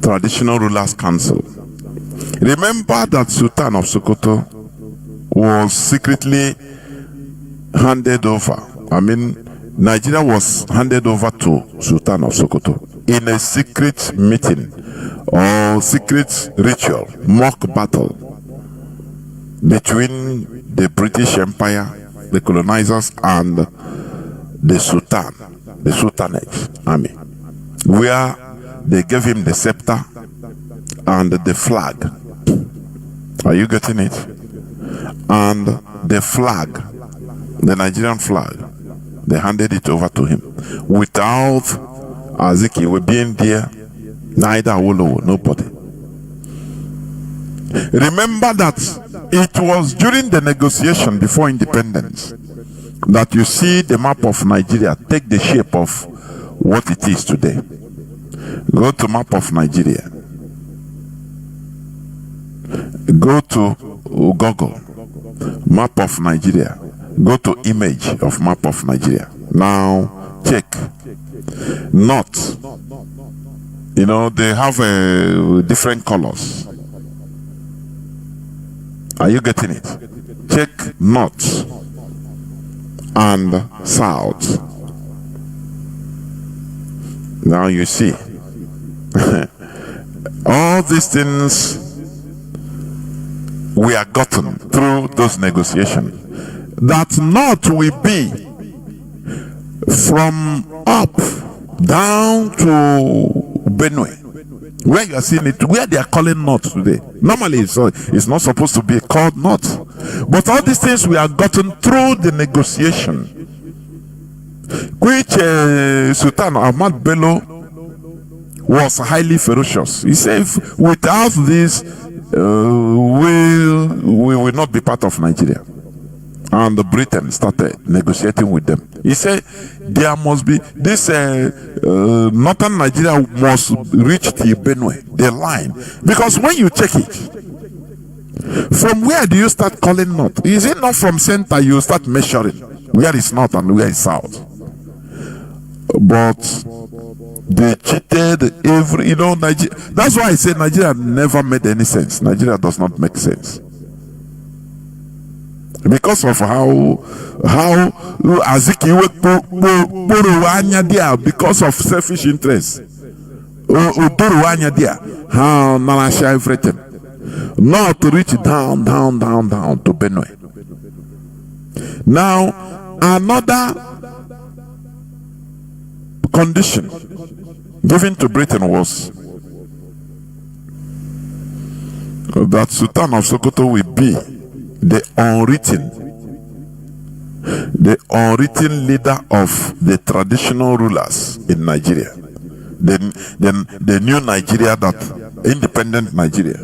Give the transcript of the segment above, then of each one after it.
Traditional Rulers Council. Remember that Sultan of Sokoto was secretly handed over. Nigeria was handed over to Sultan of Sokoto in a secret meeting or secret ritual, mock battle between the British Empire, the colonizers, and the Sultan, the Sultanate army, where they gave him the scepter and the flag. Are you getting it? And the flag, the Nigerian flag, they handed it over to him without Azikiwe being there, neither Awolowo, nobody. Remember that it was during the negotiation before independence that you see the map of Nigeria take the shape of what it is today. Go to map of Nigeria. Go to Google, map of Nigeria. Go to image of map of Nigeria. Now check. North. You know, they have different colors. Are you getting it? Check north and south. Now you see. All these things we are gotten through those negotiations. That north will be from up down to Benue, where you are seeing it, where they are calling north today. Normally it's not supposed to be called north, but all these things we are gotten through the negotiation, which Sultan Ahmad Bello was highly ferocious. He said, without this, we will not be part of Nigeria. And Britain started negotiating with them. He said there must be this northern Nigeria must reach the Benue, the line, because when you check it, from where do you start calling north? Is it not from center you start measuring where is north and where is south? But they cheated every, Nigeria. That's why I say Nigeria never made any sense. Nigeria does not make sense. Because of how Azikiwe because of selfish interest. How Narasha everything. Not to reach down to Benue. Now, another condition given to Britain was that Sultan of Sokoto will be the unwritten leader of the traditional rulers in Nigeria, the new Nigeria, that independent Nigeria.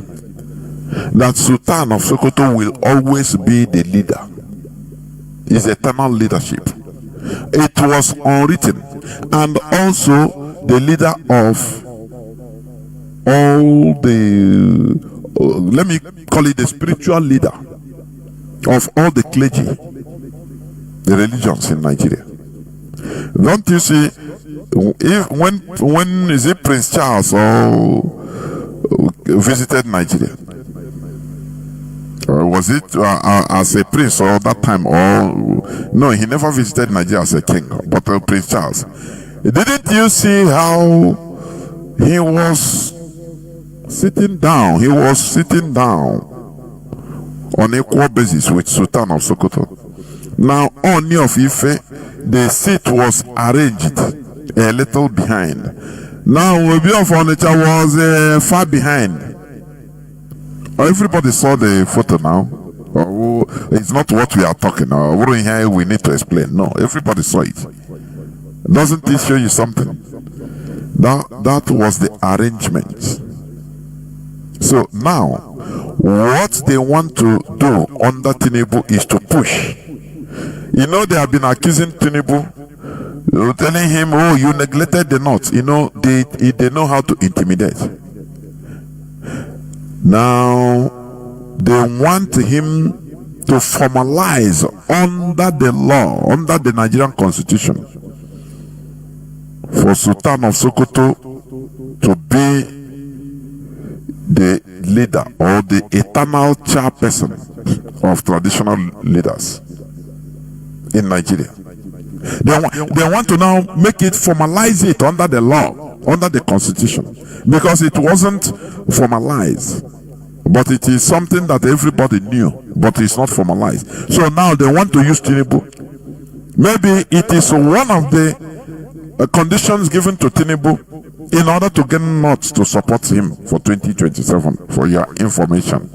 That Sultan of Sokoto will always be the leader. His eternal leadership. It was unwritten, and also the leader of all the, let me call it the spiritual leader of all the clergy, the religions in Nigeria. Don't you see, when is it Prince Charles visited Nigeria? Or was it as a prince or that time? Or no, he never visited Nigeria as a king, but Prince Charles. Didn't you see how he was sitting down? He was sitting down on equal basis with Sultan of Sokoto. Now, Oni of Ife, the seat was arranged a little behind. Now, Obi of Onitsha was far behind. Everybody saw the photo now. It's not what we are talking about. We need to explain. No, everybody saw it. Doesn't it show you something? That was the arrangement. So now, what they want to do under Tinubu is to push. They have been accusing Tinubu, telling him, oh, you neglected the North. They know how to intimidate. Now, they want him to formalize under the law, under the Nigerian constitution, for Sultan of Sokoto to be leader or the eternal chairperson of traditional leaders in Nigeria. They want to now make it, formalize it under the law, under the constitution, because it wasn't formalized, but it is something that everybody knew, but it's not formalized. So now they want to use Tinubu. Maybe it is one of the conditions given to Tinubu in order to get North to support him for 2027. For your information,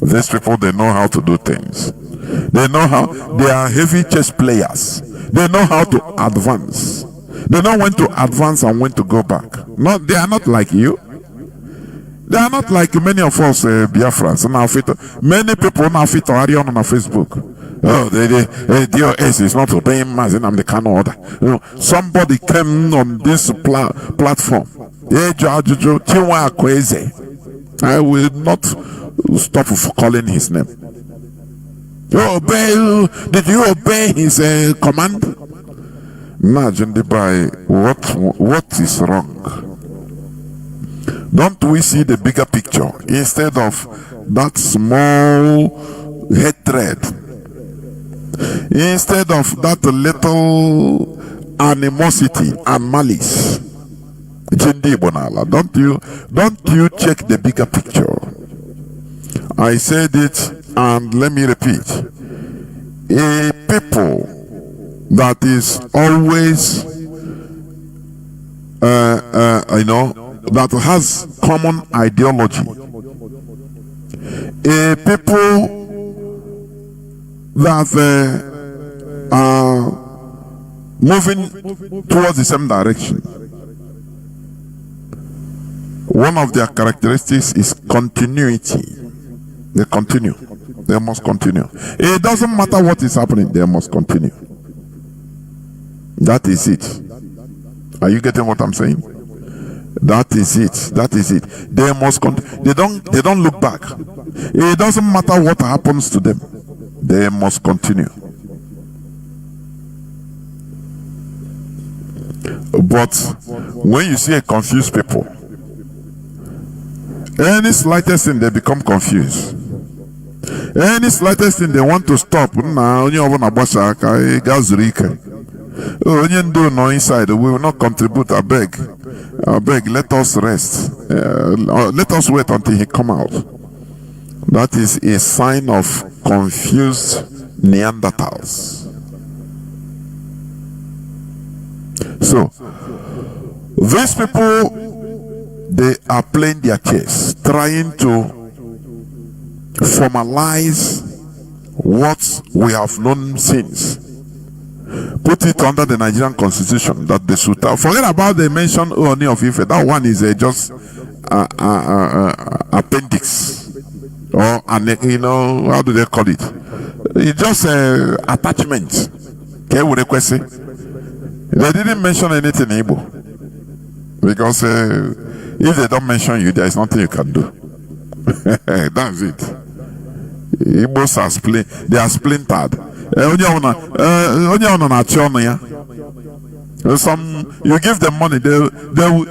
these people, they know how to do things. They know how. They are heavy chess players. They know how to advance. They know when to advance and when to go back. No, they are not like you. They are not like many of us Biafrans. Many people now fit on Facebook. Oh, the DOS is not obeying Mazi Nnamdi Kanu order. You know, somebody came on this platform. I will not stop calling his name. Did you obey his command? Imagine what is wrong. Don't we see the bigger picture instead of that small hatred? Instead of that little animosity and malice. Don't you check the bigger picture? I said it, and let me repeat. A people that is always that has common ideology, a people that are moving towards the same direction. One of their characteristics is continuity. They continue. They must continue. It doesn't matter what is happening, they must continue. That is it. Are you getting what I'm saying? That is it. That is it. They must they don't look back. It doesn't matter what happens to them. They must continue. But when you see a confused people, any slightest thing they become confused. Any slightest thing they want to stop. No inside, we will not contribute. I beg, let us rest. Let us wait until he come out. That is a sign of confused Neanderthals. So, these people, they are playing their chess, trying to formalize what we have known since. Put it under the Nigerian constitution that the Sultan. Forget about the mention Oni of Ife. That one is just appendix, or how do they call it? It's just attachment. Okay, with request. They didn't mention anything in Igbo, because if they don't mention you, there is nothing you can do. That's it. Igbos are they are splintered. You give them money, they will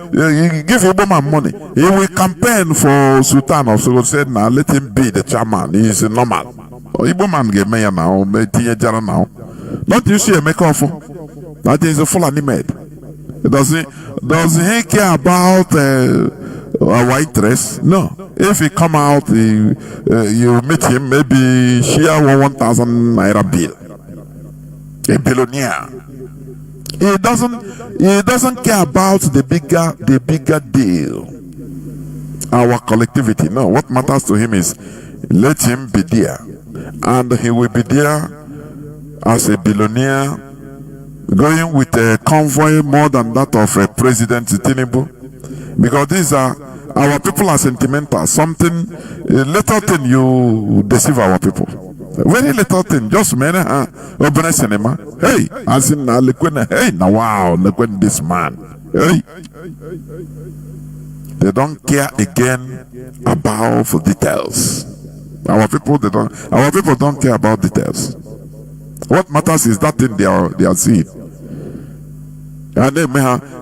give Igbo man money. He will campaign for Sultan of Sogo, said, now let him be the chairman. He is normal. Igbo man get mayor now, now. Don't you see a make-off? That is a full animate. Does he care about our interest? No. If he come out, you meet him, maybe share 1,000 naira bill. A billionaire. He doesn't care about the bigger deal. Our collectivity. No. What matters to him is let him be there, and he will be there as a billionaire, going with a convoy more than that of President Tinubu, because these are our people are sentimental. Something, a little thing you deceive our people. Very little thing, just open cinema. Hey, as in hey, now wow, look when this man. Hey, they don't care again about details. Our people don't care about details. What matters is that thing they are seeing. And then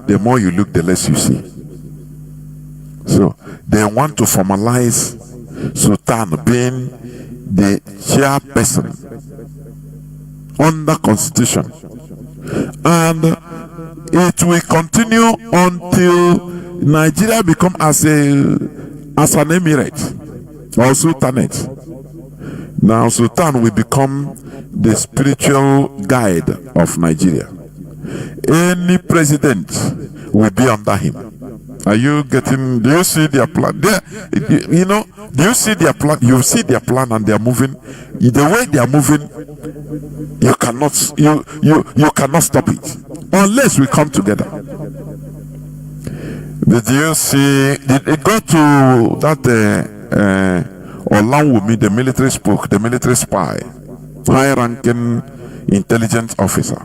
the more you look, the less you see. So they want to formalize Sultan being the chairperson under constitution, and it will continue until Nigeria become as an emirate or sultanate. Now Sultan will become the spiritual guide of Nigeria. Any president will be under him. Are you getting? Do you see their plan? You know, do you see their plan? You see their plan, and they are moving. The way they are moving, you cannot stop it unless we come together. Did you see? Did it go to that Olanwumi, the military spook, the military spy, high-ranking intelligence officer?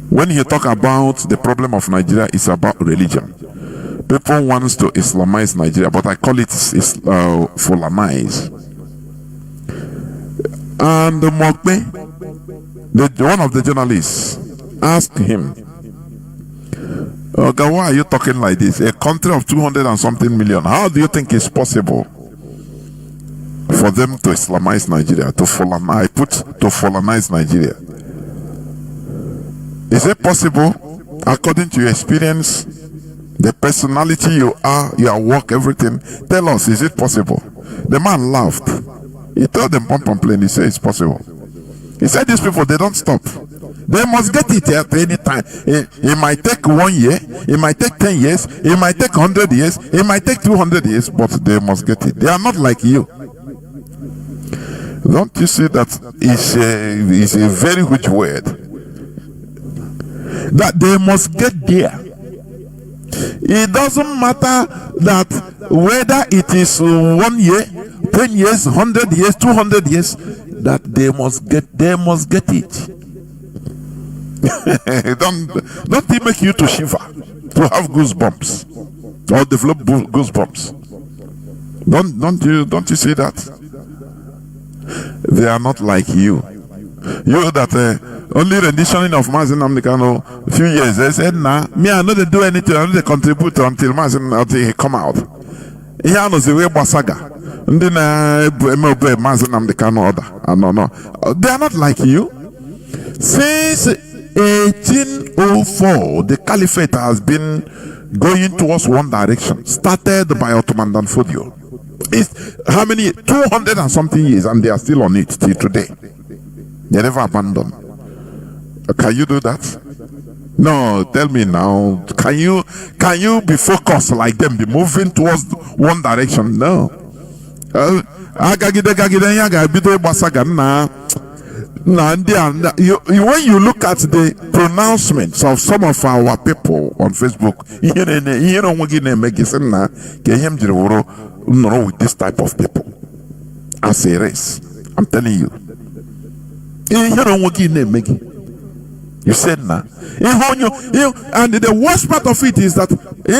When you talk about the problem of Nigeria, it's about religion. People want to Islamize Nigeria, but I call it Fulanize. And Mokbe, one of the journalists, asked him, "Okay, why are you talking like this? A country of 200 and something million. How do you think it's possible for them to Islamize Nigeria, to Fulanize Nigeria? Is it possible, according to your experience, the personality you are, your work, everything? Tell us, is it possible?" The man laughed. He told them one complaint. He said it's possible. He said these people, they don't stop. They must get it at any time. It might take 1 year, it might take 10 years, it might take 100 years, it might take 200 years, but they must get it. They are not like you. Don't you see that it's a very huge word? That they must get there. It doesn't matter that whether it is 1 year, 10 years, 100 years, 200 years, that they must get it. Don't it make you to shiver, to have goosebumps, or develop goosebumps? Don't you see that? They are not like you. You that only renditioning of Mazi Nnamdi Kanu a few years, they said, "Nah, me I know they do anything, I know they contribute until he come out." Here knows the way Basaga. And then Mazi Nnamdi Kanu order. No. They are not like you. Since 1804, the caliphate has been going towards one direction, started by Ottoman Danfodio. It's how many? 200 and something years, and they are still on it till today. They never abandoned. Can you do that? No, tell me now. Can you be focused like them, be moving towards one direction? No. When you look at the pronouncements of some of our people on Facebook, with this type of people as a race, I'm telling you. You said now, and the worst part of it is that he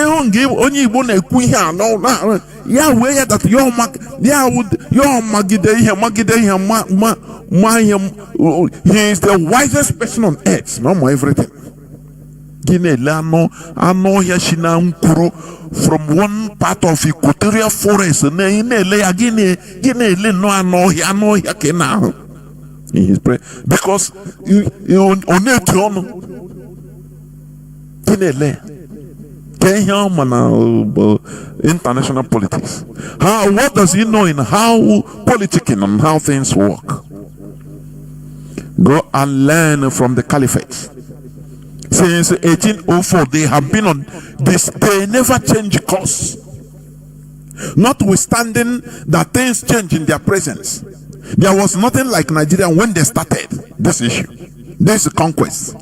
is the wisest person on earth. No more everything. From one part of Equatorial Forest, in his prayer, because international politics. What does he know in how politicking and how things work? Go and learn from the caliphate. Since 1804, they have been on this. They never change course, notwithstanding that things change in their presence. There was nothing like Nigeria when they started this issue, this conquest.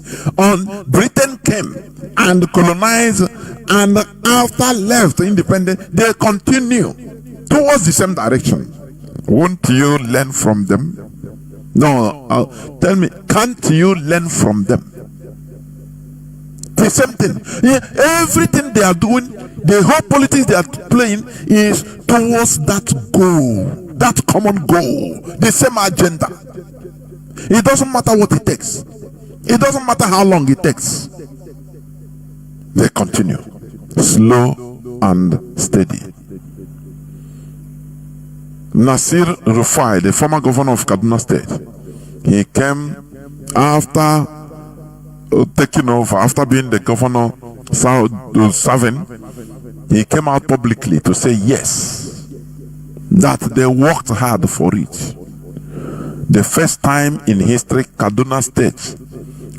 Britain came and colonized, and after left independent, they continue towards the same direction. Won't you learn from them? No, tell me, can't you learn from them? The same thing. Everything they are doing, the whole politics they are playing is towards that goal, that common goal, the same agenda. It doesn't matter what it takes. It doesn't matter how long it takes. They continue, slow and steady. Nasir Rufai, the former governor of Kaduna State, he came after taking over, after being the governor serving, he came out publicly to say yes, that they worked hard for it. The first time in history Kaduna State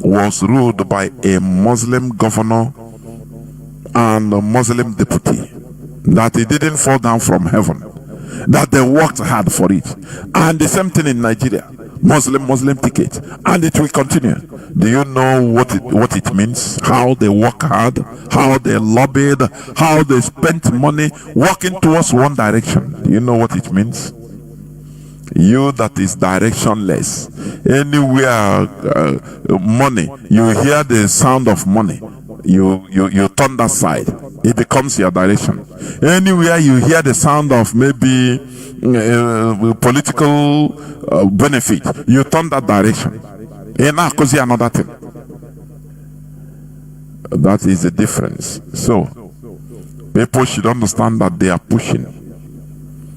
was ruled by a Muslim governor and a Muslim deputy, that it didn't fall down from heaven, that they worked hard for it. And the same thing in Nigeria, Muslim ticket, and it will continue. Do you know what it means? How they work hard, how they lobbied, how they spent money working towards one direction. Do you know what it means? You that is directionless, anywhere money, you hear the sound of money, you turn that side, it becomes your direction. Anywhere you hear the sound of maybe political benefit, you turn that direction. Because another thing. That is the difference. So people should understand that they are pushing.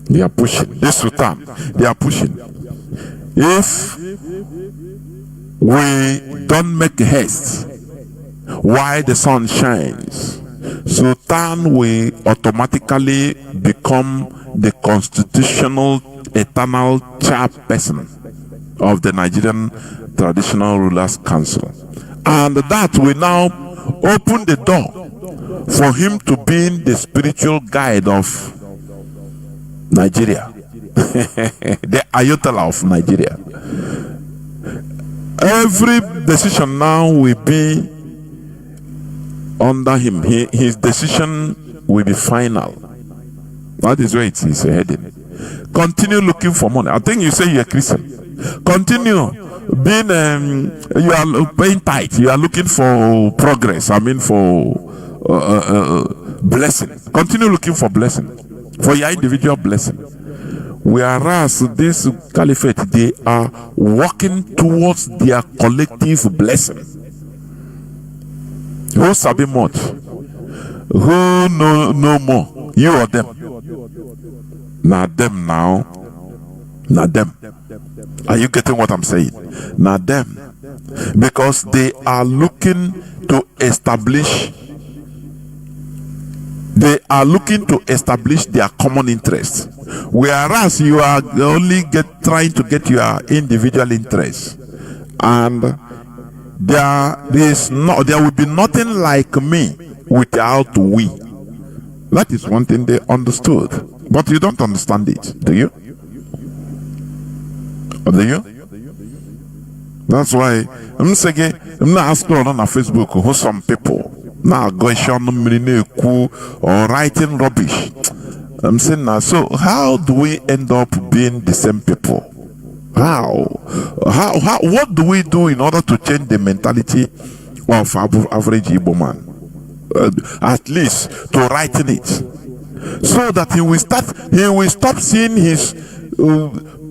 They are pushing. This Sultan, they are pushing. If we don't make haste while the sun shines, Sultan will automatically become the constitutional eternal chairperson of the Nigerian Traditional Rulers Council. And that will now open the door for him to be the spiritual guide of Nigeria, the Ayatollah of Nigeria. Every decision now will be under him. His decision will be final. That is where it is heading. Continue looking for money. I think you say you're a Christian. Continue being, you are paying tithe. You are looking for progress. I mean for blessing. Continue looking for blessing. For your individual blessing. Whereas this caliphate, they are working towards their collective blessing. Who sabi much? Who know more? You or them? Now them now. Now them. Are you getting what I'm saying? Now them. Because they are looking to establish their common interests, whereas you are only trying to get your individual interests. And there will be nothing like me without we. That is one thing they understood, but you don't understand it, do you? Do you? That's why I'm saying I'm not asking on Facebook who some people now or writing rubbish. I'm saying now, so how do we end up being the same people? How what do we do in order to change the mentality of average Igbo man? At least to writing it, so that he will stop seeing his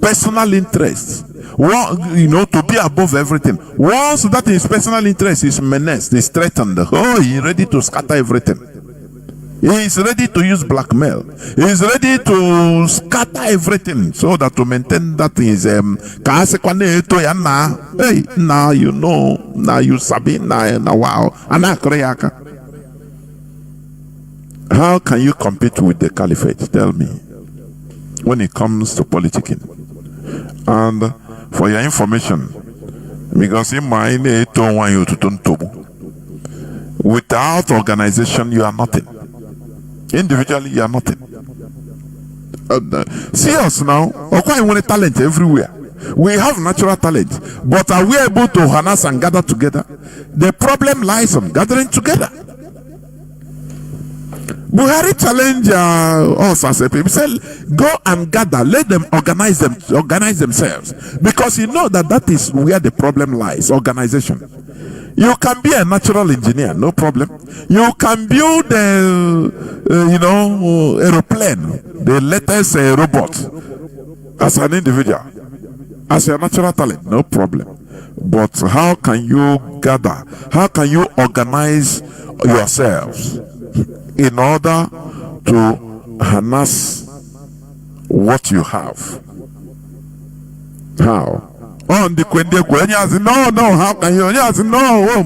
personal interests, to be above everything. Once that his personal interest is menaced, is threatened, he's ready to scatter everything. He is ready to use blackmail. He is ready to scatter everything so that to maintain that his hey, now you know, now you sabi, now wow. How can you compete with the caliphate? Tell me. When it comes to politicking. And for your information, because in my don't want you to turn tobu. Without organization, you are nothing. Individually, you are nothing. See us now. Okay, we want talent everywhere. We have natural talent, but are we able to harness and gather together? The problem lies on gathering together. Buhari challenge us as a people. He said, go and gather, let them organize themselves. Because you know that is where the problem lies, organization. You can be a natural engineer, no problem. You can build aeroplane, the latest robot, as an individual, as a natural talent, no problem. But how can you gather? How can you organize yourselves in order to harness what you have. How? On the no, how can you? No,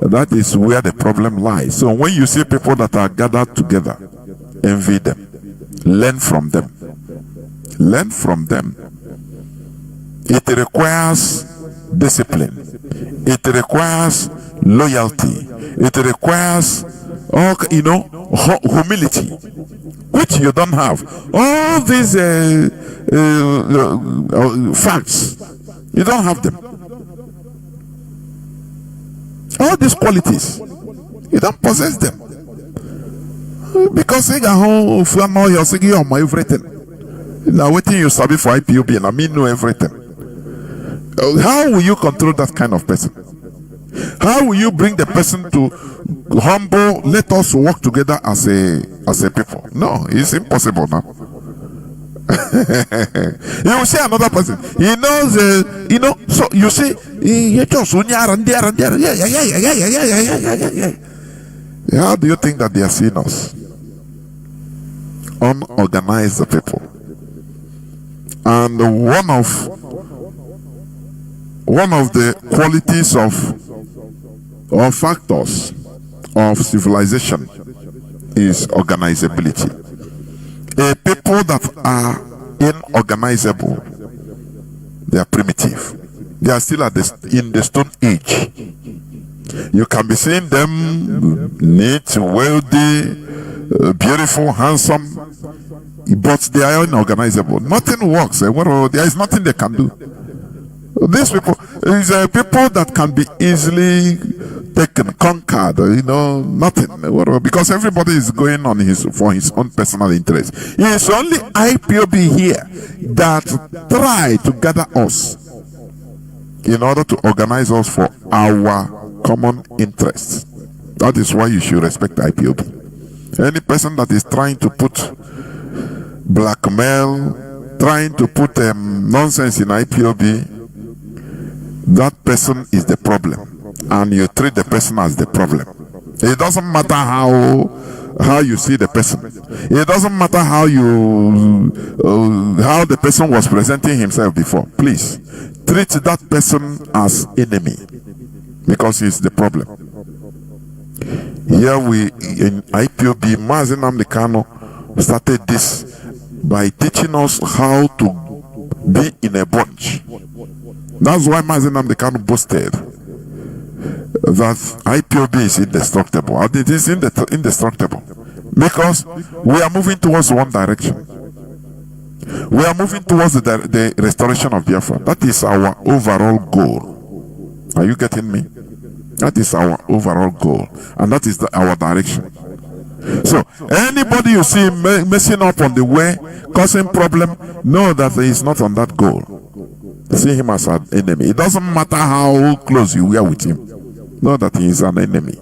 that is where the problem lies. So when you see people that are gathered together, envy them, learn from them. Learn from them. It requires discipline. It requires loyalty. It requires, humility, which you don't have. All these facts, you don't have them. All these qualities, you don't possess them. Because you're everything. Now, waiting you study for IPOB, and I mean know everything. How will you control that kind of person? How will you bring the person to humble? Let us work together as a people. No, it's impossible now. You will see another person. He knows, So you see, he just How do you think that they are seeing us? Unorganized people. And one of the qualities or factors of civilization is organizability. A people that are inorganizable, they are primitive. They are still in the Stone Age. You can be seeing them neat, wealthy, beautiful, handsome, but they are inorganizable. Nothing works. There is nothing they can do. These people is people that can be easily taken, conquered, nothing. Because everybody is going on for his own personal interest. It is only IPOB here that try to gather us in order to organize us for our common interests. That is why you should respect IPOB. Any person that is trying to put blackmail, trying to put nonsense in IPOB, that person is the problem, and you treat the person as the problem. It doesn't matter how you see the person. It doesn't matter how the person was presenting himself before. Please treat that person as enemy, because he's the problem. Here in IPOB, Mazi Nnamdi Kanu started this by teaching us how to be in a bunch. That's why Mazi Nnamdi Kanu boasted that IPOB is indestructible. And it is indestructible because we are moving towards one direction. We are moving towards the restoration of Biafra. That is our overall goal. Are you getting me? That is our overall goal, and that is our direction. So anybody you see messing up on the way, causing problem, know that he is not on that goal. See him as an enemy. It doesn't matter how close you are with him. Know that he is an enemy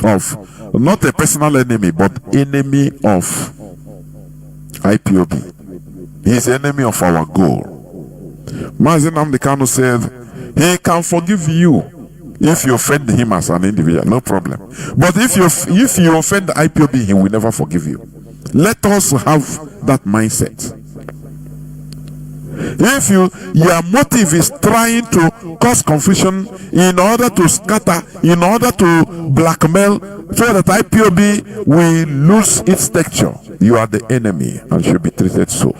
of, not a personal enemy, but enemy of IPOB. He is enemy of our goal. Mazi Nnamdi Kanu said he can forgive you if you offend him as an individual, no problem. But if you offend the IPOB, he will never forgive you. Let us have that mindset. If your motive is trying to cause confusion in order to scatter, in order to blackmail, so that IPOB will lose its texture, you are the enemy and should be treated so.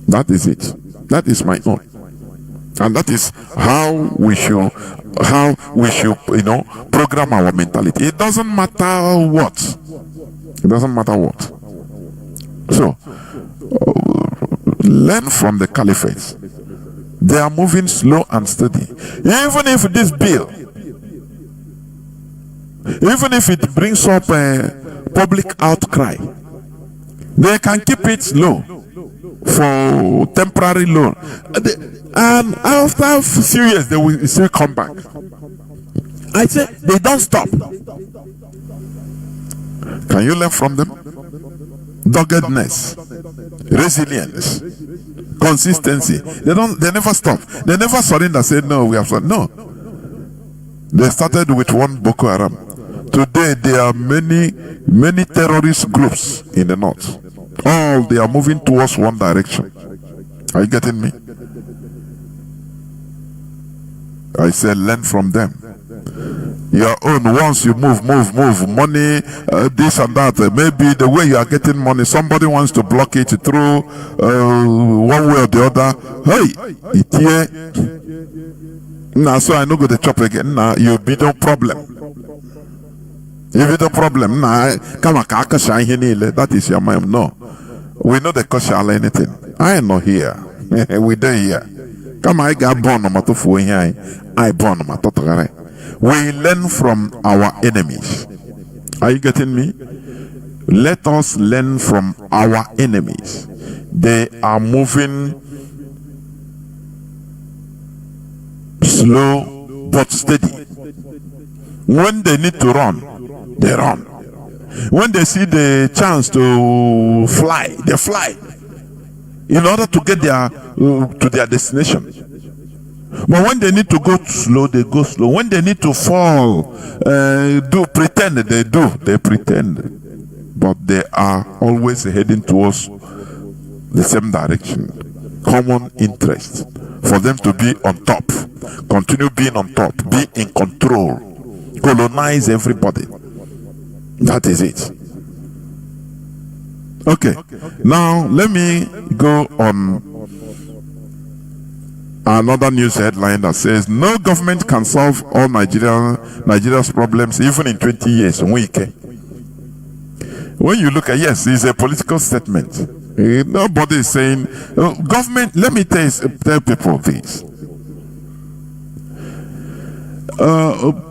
That is it. That is my own. And that is how we should program our mentality. It doesn't matter what. It doesn't matter what. So learn from the caliphate. They are moving slow and steady. Even if this bill, even if it brings up a public outcry, they can keep it low for temporary loan. And after a few years, they will still come back. I say they don't stop. Can you learn from them? Doggedness, resilience, consistency. They never stop. They never surrender. Say no, we have surrendered. No. They started with one Boko Haram. Today there are many terrorist groups in the north. All they are moving towards one direction. Are you getting me? I said, learn from them. Your own, once you move, money, this and that, maybe the way you are getting money, somebody wants to block it through one way or the other. Hey, it here. Now, so I no go to chop again. Now, you be no problem. If it's a problem, now, come on, that is your mind. No, we know the caution anything. I am not here. We don't here. Come on, I got born on my tofu here. I born on my tofu. We learn from our enemies. Are you getting me? Let us learn from our enemies. They are moving slow but steady. When they need to run, they run. When they see the chance to fly, they fly in order to get to their destination. But when they need to go slow, they go slow. When they need to fall, pretend, they pretend. But they are always heading towards the same direction. Common interest for them to be on top, continue being on top, be in control, colonize everybody. That is it. Okay. Now let me go on another news headline that says no government can solve all Nigeria's problems even in 20 years. When you look at, yes, it's a political statement. Nobody is saying government. Let me tell people this.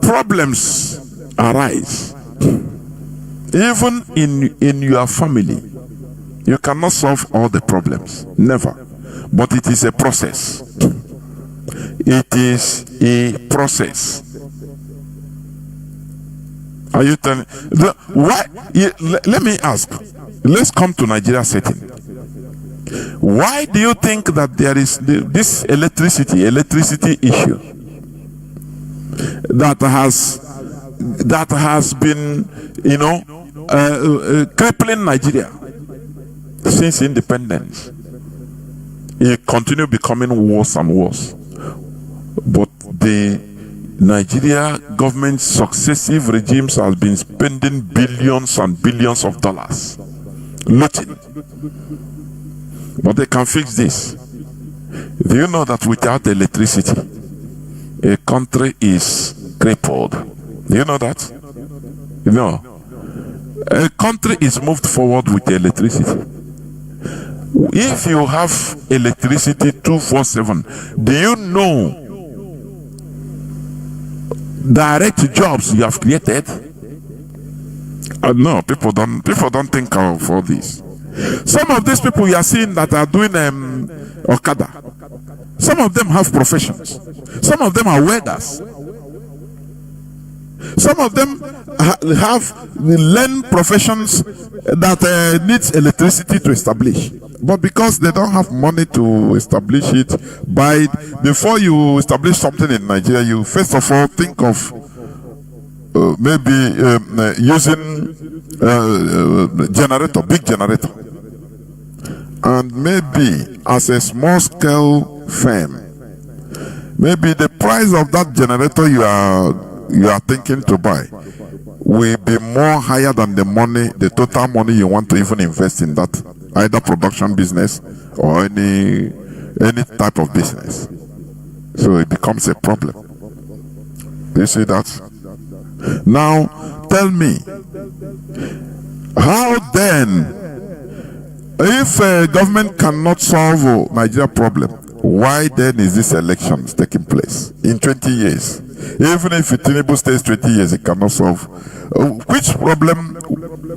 Problems arise even in your family. You cannot solve all the problems, never. But it is a process. It is a process. Are you telling? Why? Let me ask. Let's come to Nigeria setting. Why do you think that there is this electricity issue that has been, crippling Nigeria since independence? It continues becoming worse and worse. But the Nigeria government successive regimes has been spending billions and billions of dollars looting. But they can fix this. Do you know that without electricity, a country is crippled? Do you know that? No. A country is moved forward with electricity. If you have electricity 24/7, do you know direct jobs you have created? No, people don't think of all this. Some of these people you are seeing that are doing Okada, some of them have professions. Some of them are welders. Some of them have learned professions that needs electricity to establish. But because they don't have money to establish it, before you establish something in Nigeria, you first of all think of maybe using big generator. And maybe as a small scale firm, maybe the price of that generator you are thinking to buy will be more higher than the total money you want to even invest in that, either production business or any type of business. So it becomes a problem. Do you see that? Now tell me, how then, if government cannot solve Nigeria problem, why then is this elections taking place in 20 years? Even if Tinubu stays 20 years, it cannot solve. Which problem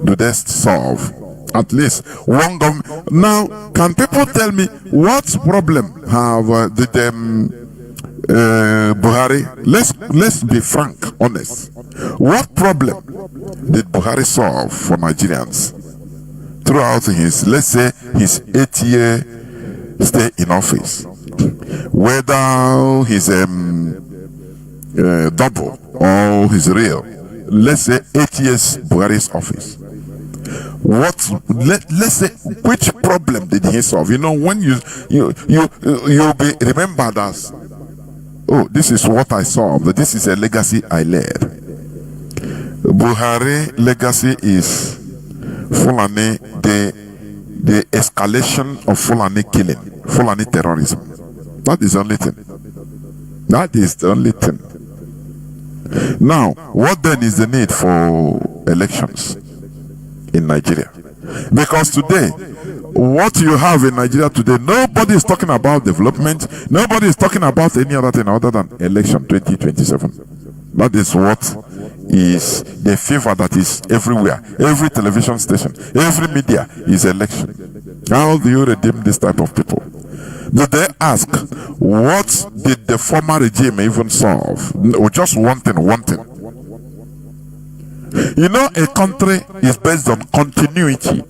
do they solve? At least one government. Now, can people tell me what problem have Buhari? Let's be frank, honest. What problem did Buhari solve for Nigerians throughout his, let's say, his 8-year stay in office? Whether he's double or his real, let's say 8 years Buhari's office. Let's say, which problem did he solve? You know, when you'll be remembered as, oh, this is what I solved. This is a legacy I led. Buhari legacy is Fulani, the escalation of Fulani killing, Fulani terrorism. That is the only thing. That is the only thing. Now, what then is the need for elections in Nigeria? Because today, what you have in Nigeria today, nobody is talking about development, nobody is talking about any other thing other than election 2027. That is what is the fever that is everywhere. Every television station, every media is election. How do you redeem this type of people? Do they ask, what did the former regime even solve? Or just one thing. You know, a country is based on continuity.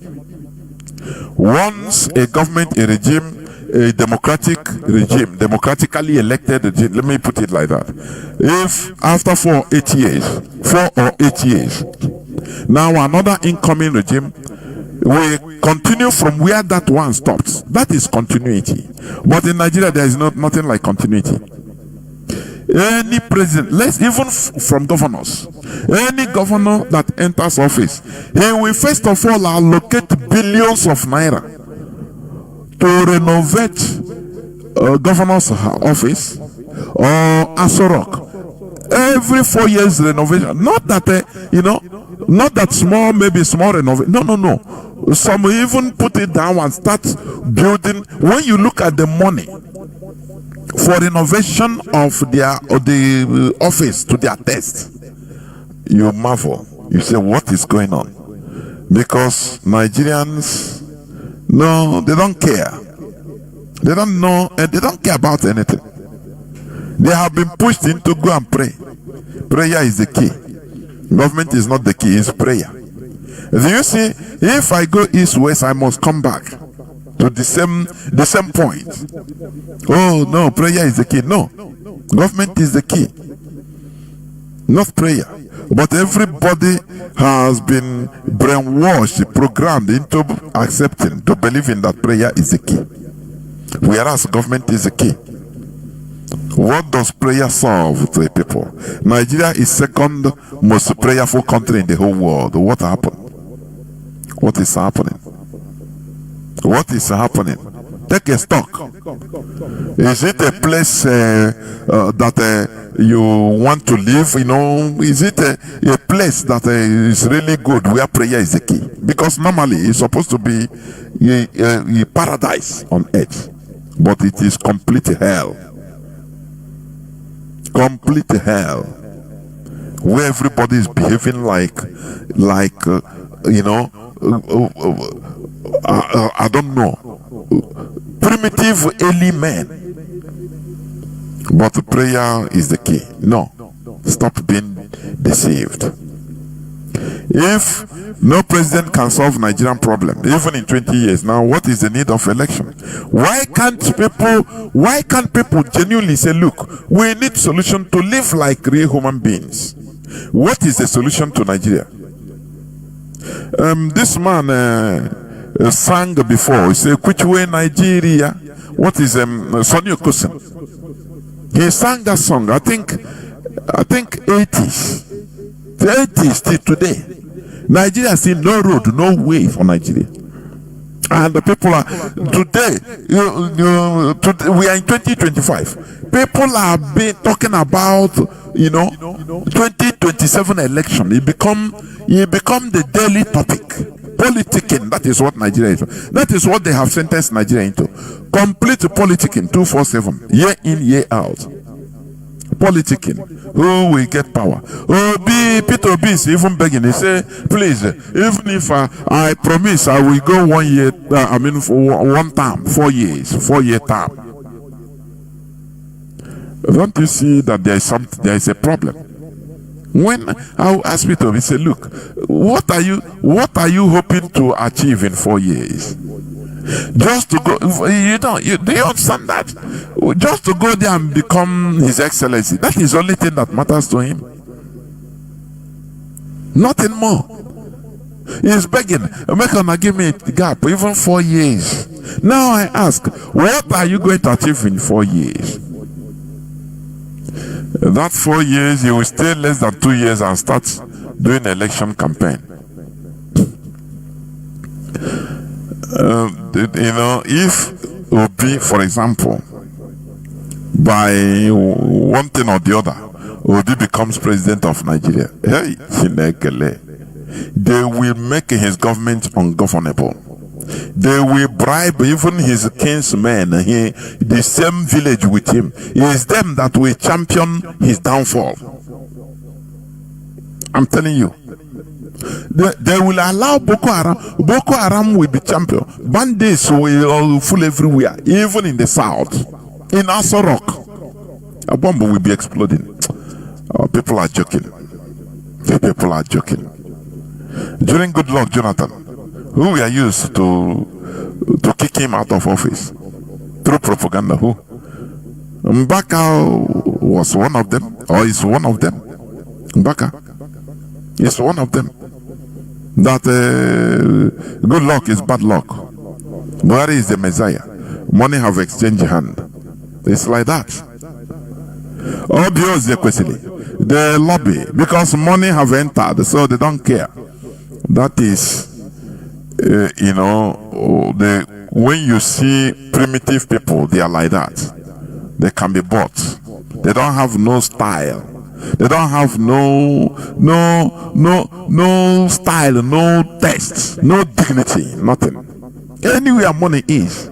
Once a government, a regime, a democratic regime, democratically elected regime, let me put it like that. If after 4 or 8 years, now another incoming regime will continue from where that one stops, that is continuity. But in Nigeria, there is nothing like continuity. Any president, let's even from governors, any governor that enters office, he will first of all allocate billions of naira to renovate governor's office or Aso Rock. Every 4 years renovation. Not that not that small, maybe small renovation. No. Some even put it down and start building. When you look at the money for renovation of the office to their taste, you marvel. You say, what is going on? Because Nigerians, no, they don't care. They don't know, and they don't care about anything. They have been pushed into go and pray. Prayer is the key. Government is not the key, it's prayer. Do you see, if I go east-west, I must come back to the same point. Oh no, prayer is the key. No, government is the key, not prayer. But everybody has been brainwashed, programmed into accepting, to believing that prayer is the key, whereas government is the key. What does prayer solve to the people? Nigeria is second most prayerful country in the whole world. What happened? What is happening? What is happening? Take a stock. Is it a place that you want to live? You know, is it a place that is really good where prayer is the key? Because normally it's supposed to be a paradise on earth, but it is complete hell. Complete hell, where everybody is behaving like I don't know, primitive alien men. But prayer is the key. No, stop being deceived. If no president can solve Nigerian problem, even in 20 years, now what is the need of election? Why can't people genuinely say, look, we need solution to live like real human beings? What is the solution to Nigeria? This man sang before. He said, which way Nigeria? What is Sonny Okosin? He sang that song, I think 80s. The 80s till today. Nigeria see no road, no way for Nigeria. And the people are today, today we are in 2025. People are talking about 2027 election. It become the daily topic. Politicking, that is what Nigeria is. That is what they have sentenced Nigeria into. Complete politicking 247, year in, year out. Politicking. Who will get power? Peter Obi is even begging. He say, please, even if I promise I will go 1 year, for one term, 4 years, 4-year term. Don't you see that there is a problem? When I ask Peter, he said, look, what are you hoping to achieve in 4 years? Just to go, do you understand that? Just to go there and become His Excellency, that is the only thing that matters to him. Nothing more. He's begging, make him give me a gap, even 4 years. Now I ask, what are you going to achieve in 4 years? That 4 years, you will stay less than 2 years and start doing election campaign. If Obi, for example, by one thing or the other, Obi becomes president of Nigeria, hey, they will make his government ungovernable. They will bribe even his kinsmen, the same village with him. It is them that will champion his downfall. I'm telling you. They will allow Boko Haram. Boko Haram will be champion. Bandits will fool everywhere, even in the south. In Aso Rock, a bomb will be exploding. People are joking. People are joking. During Good Luck Jonathan, who we are used to kick him out of office through propaganda, who? Mbaka was one of them, or is one of them. Mbaka is one of them. That good luck is bad luck. Buhari is the Messiah. Money have exchanged hand. It's like that. Obvious the question. The lobby, because money have entered, so they don't care. That is, when you see primitive people, they are like that. They can be bought. They don't have no style. They don't have no style, no taste, no dignity, nothing. Anywhere money is.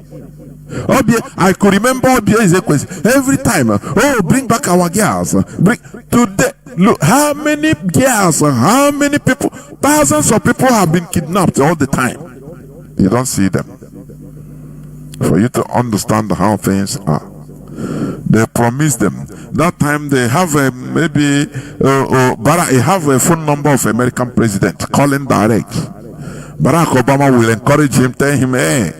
I could remember every time. Oh, bring back our girls. Bring today. Look, how many girls, how many people, thousands of people have been kidnapped all the time. You don't see them. For you to understand how things are. They promise them. That time they have have a phone number of American president calling direct. Barack Obama will encourage him, tell him, hey,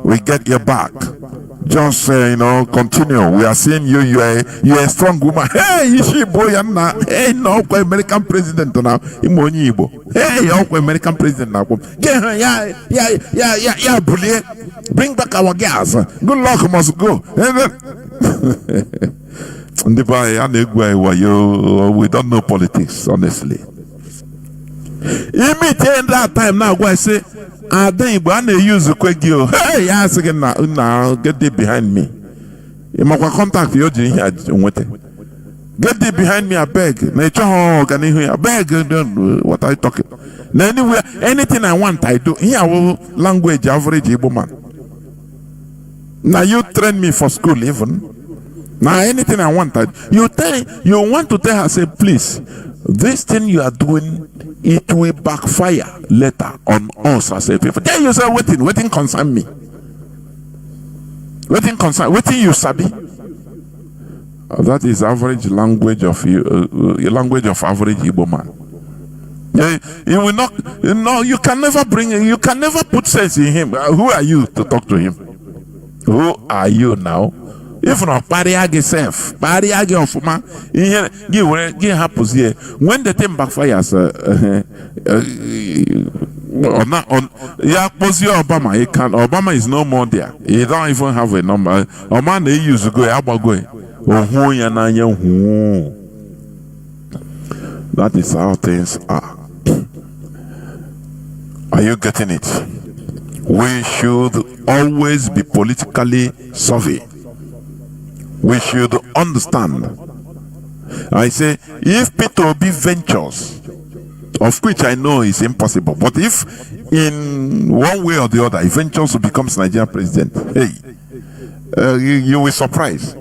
we get your back. Just continue. We are seeing you. You are a strong woman. Hey, ishi boy, hey, no, American president now. Hey, American president now. Yeah, bully. Bring back our gas. Good luck must go. We don't know politics, honestly. Imitate that time now. Go and say, then you use the quick you. Hey, ask again now. Get there behind me. You must contact you. Get there behind me. I beg. I beg. What are you talking? Now, anywhere, anything I want, I do. Here, language average Igbo man. Now you train me for school, even. Now anything I want, you want to tell her, say, please, this thing you are doing, it will backfire later on us as a people. Then you say, waiting concern me. Waiting you sabi. That is average language of language of average Igbo man. You will not. You can never put sense in him. Who are you to talk to him? Who are you now? If not pariage self, pariage of man, give happens here. When the thing backfires, Obama is no more there. He don't even have a number. Oman they used to go That is how things are. Are you getting it? We should always be politically savvy. We should understand. I say, if P2B ventures, of which I know is impossible, but if in one way or the other, he ventures becomes Nigerian president, hey, you will surprise.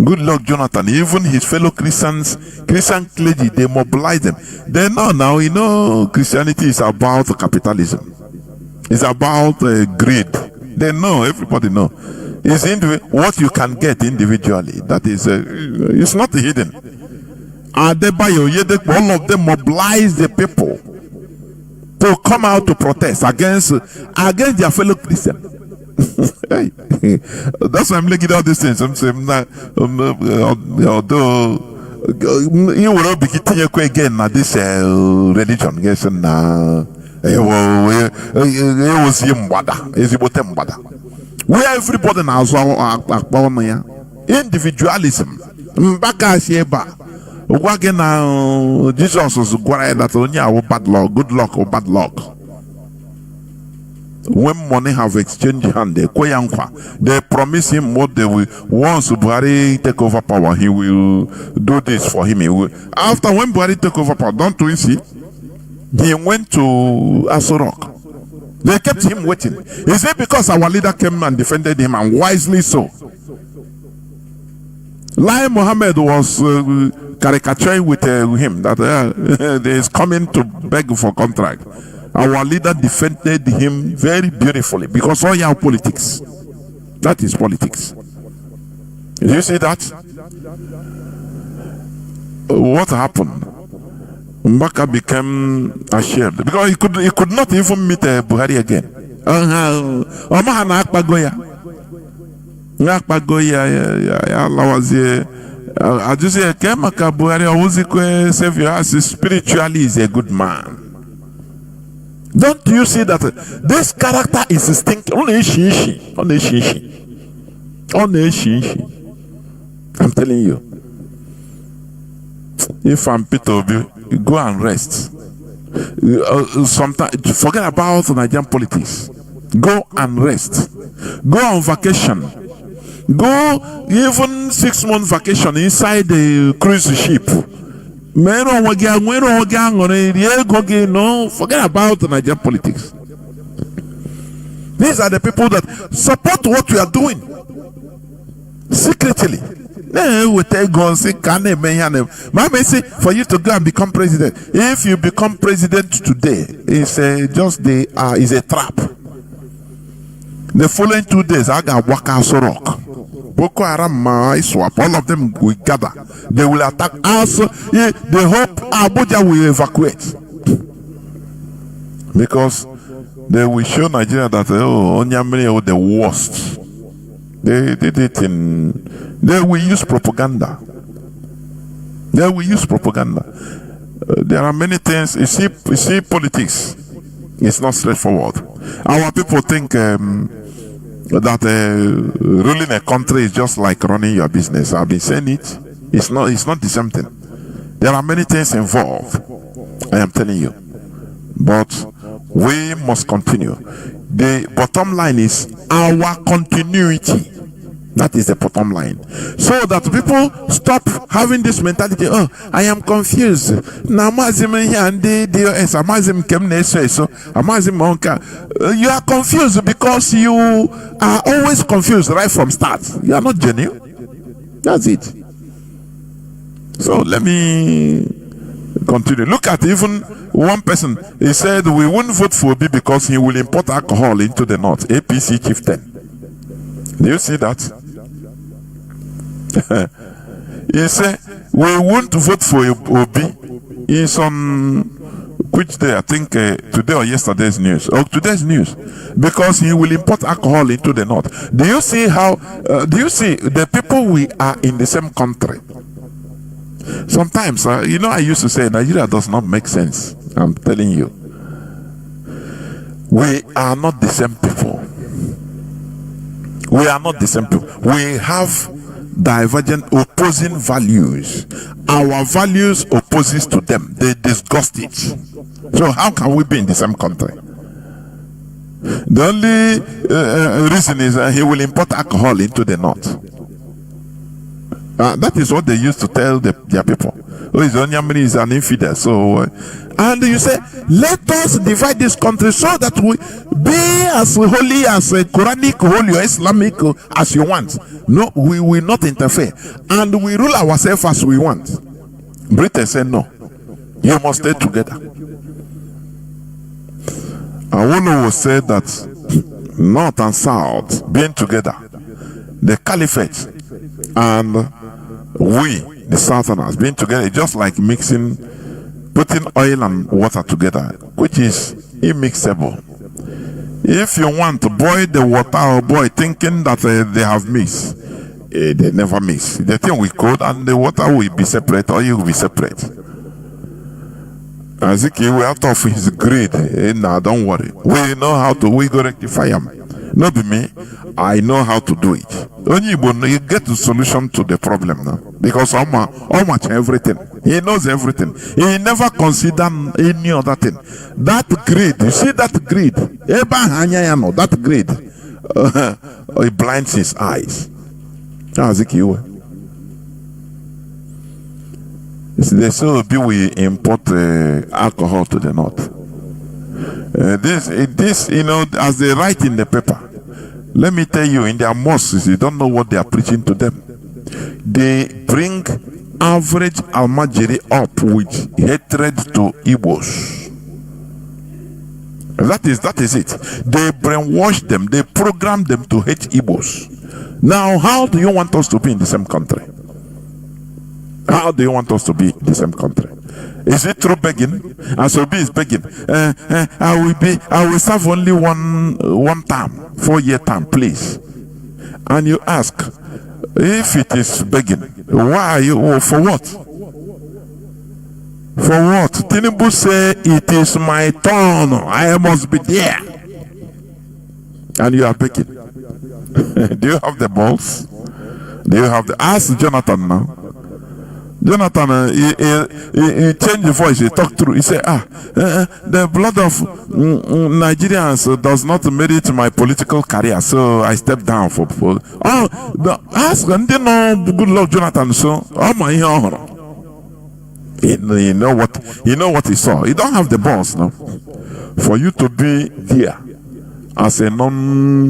Good luck, Jonathan. Even his fellow Christian clergy, they mobilize them. They know now, Christianity is about capitalism. It's about greed. They know, everybody know. It's what you can get individually. That is, it's not hidden. All of them mobilize the people to come out to protest against their fellow Christian. That's why I'm looking at all these things. I'm saying, although you will be getting you again na this religion. Yes, na it was him bada. Is it bada? Where everybody now so individualism. Mbaka sieba. Wage na Jesus was gwara that only our bad luck, good luck or bad luck. When money have exchanged hand, they promise him what they will. Once Buhari take over power, he will do this for him. He will. After when Buhari take over power, don't we see? He went to Asorok. They kept him waiting. Is it because our leader came and defended him, and wisely so? Lai Mohammed was caricaturing with him that he is coming to beg for contract. Our leader defended him very beautifully because all your politics. That is politics. Did you see that? What happened? Mbaka became ashamed because he could not even meet Buhari again. I just say, Buhari, Savior, spiritually is a good man. Don't you see that this character is distinct? Only she. I'm telling you. If I'm Peter Obi, go and rest. Sometimes forget about Nigerian politics. Go and rest. Go on vacation. Go even 6-month vacation inside the cruise ship. No, forget about the Nigerian politics. These are the people that support what we are doing secretly. For you to go and become president, if you become president today, it's just is a trap. The following 2 days, I got Waka Sorok. Boko Haram, ISWAP, all of them will gather. They will attack us. They hope Abuja will evacuate. Because they will show Nigeria that Onyamiri are the worst. They did it they will use propaganda. There are many things. You see politics. It's not straightforward. Our people think that ruling a country is just like running your business. I've been saying it. It's not the same thing. There are many things involved. I am telling you. But we must continue. The bottom line is our continuity. That is the bottom line. So that people stop having this mentality. Oh, I am confused. Now, you are confused because you are always confused right from start. You are not genuine. That's it. So let me continue. Look at even one person. He said we won't vote for Obi because he will import alcohol into the north. APC chieftain. Do you see that? He said we won't vote for Obi. It's on which day? I think today or yesterday's news. Or today's news. Because he will import alcohol into the north. Do you see how? Do you see the people we are in the same country? Sometimes, I used to say Nigeria does not make sense. I'm telling you. We are not the same people. We are not the same people. We have divergent, opposing values. Our values opposes to them. They disgust it. So how can we be in the same country? The only reason is he will import alcohol into the north. That is what they used to tell their people. Oh, his Onyamiri is an infidel. So, and you say, let us divide this country so that we be as holy as Quranic holy or Islamic as you want. No, we will not interfere. And we rule ourselves as we want. Britain said, no, you must stay together. And one who said that North and South being together, the caliphate and we, the Southerners, being together, just like putting oil and water together, which is immixable. If you want to boil the water or boil thinking that they have mixed, They never mix. The thing will cold and the water will be separate, or you will be separate. As we out of his greed. Now don't worry. We know how to. We go rectify him. Not be me. I know how to do it. Only you get the solution to the problem now. Because much everything. He knows everything. He never consider any other thing. That greed, you see that greed? That greed, it blinds his eyes. They say we import alcohol to the north. This, you know, as they write in the paper, let me tell you, in their mosques, you don't know what they are preaching to them. They bring average Almajiri up with hatred to Igbos. That is it. They brainwash them, they program them to hate Igbos. Now, how do you want us to be in the same country? How do you want us to be in the same country? Is it through begging? Asobi is begging. I will serve only one term, 4-year term, please. And you ask, if it is begging, why are you? Oh, for what? For what? Tinubu say it is my turn. I must be there. And you are begging. Do you have the balls? Do you have the? Ask Jonathan now. Jonathan, he changed the voice, he talked through. He said, the blood of Nigerians does not merit my political career, so I stepped down for. Ask, and they know good Lord Jonathan, so, you know what he saw. He don't have the balls now. For you to be there as a non-Fulani,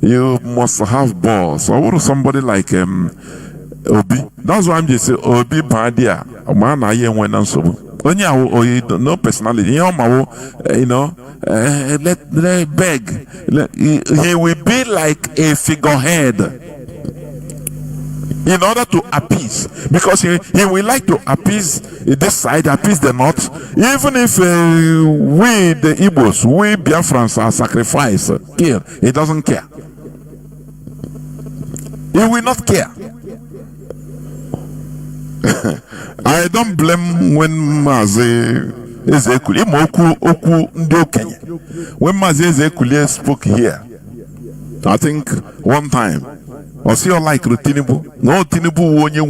you must have balls. Or somebody like Obi. That's why I'm just saying Obi Badia. Man, I am when I'm so. When you no personality, you know, let beg. He will be like a figurehead in order to appease, because he will like to appease this side, appease the north. Even if we, the Igbos, we Biafrans are sacrificed, killed, he doesn't care. He will not care. I don't blame when Mazi Ezekuli when Mazi Ezekuli spoke here. I think one time, or see you like Tinubu. No, Tinubu onye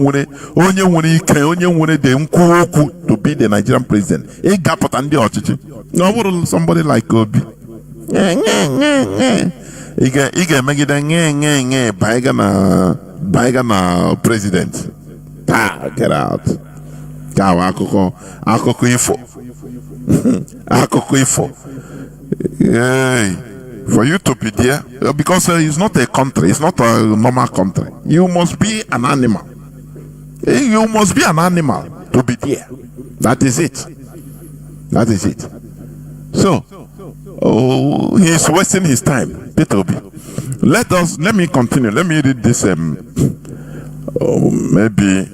wune de nku to be the Nigerian president. He got put on the ochichi. No, somebody like Obi. He can make it a baigana president. Get out. Akoko info. Akoko info. For you to be there, because it's not a country, it's not a normal country. You must be an animal. You must be an animal to be there. That is it. That is it. So, he's wasting his time. Peter Obi. Let me continue. Let me read this. Maybe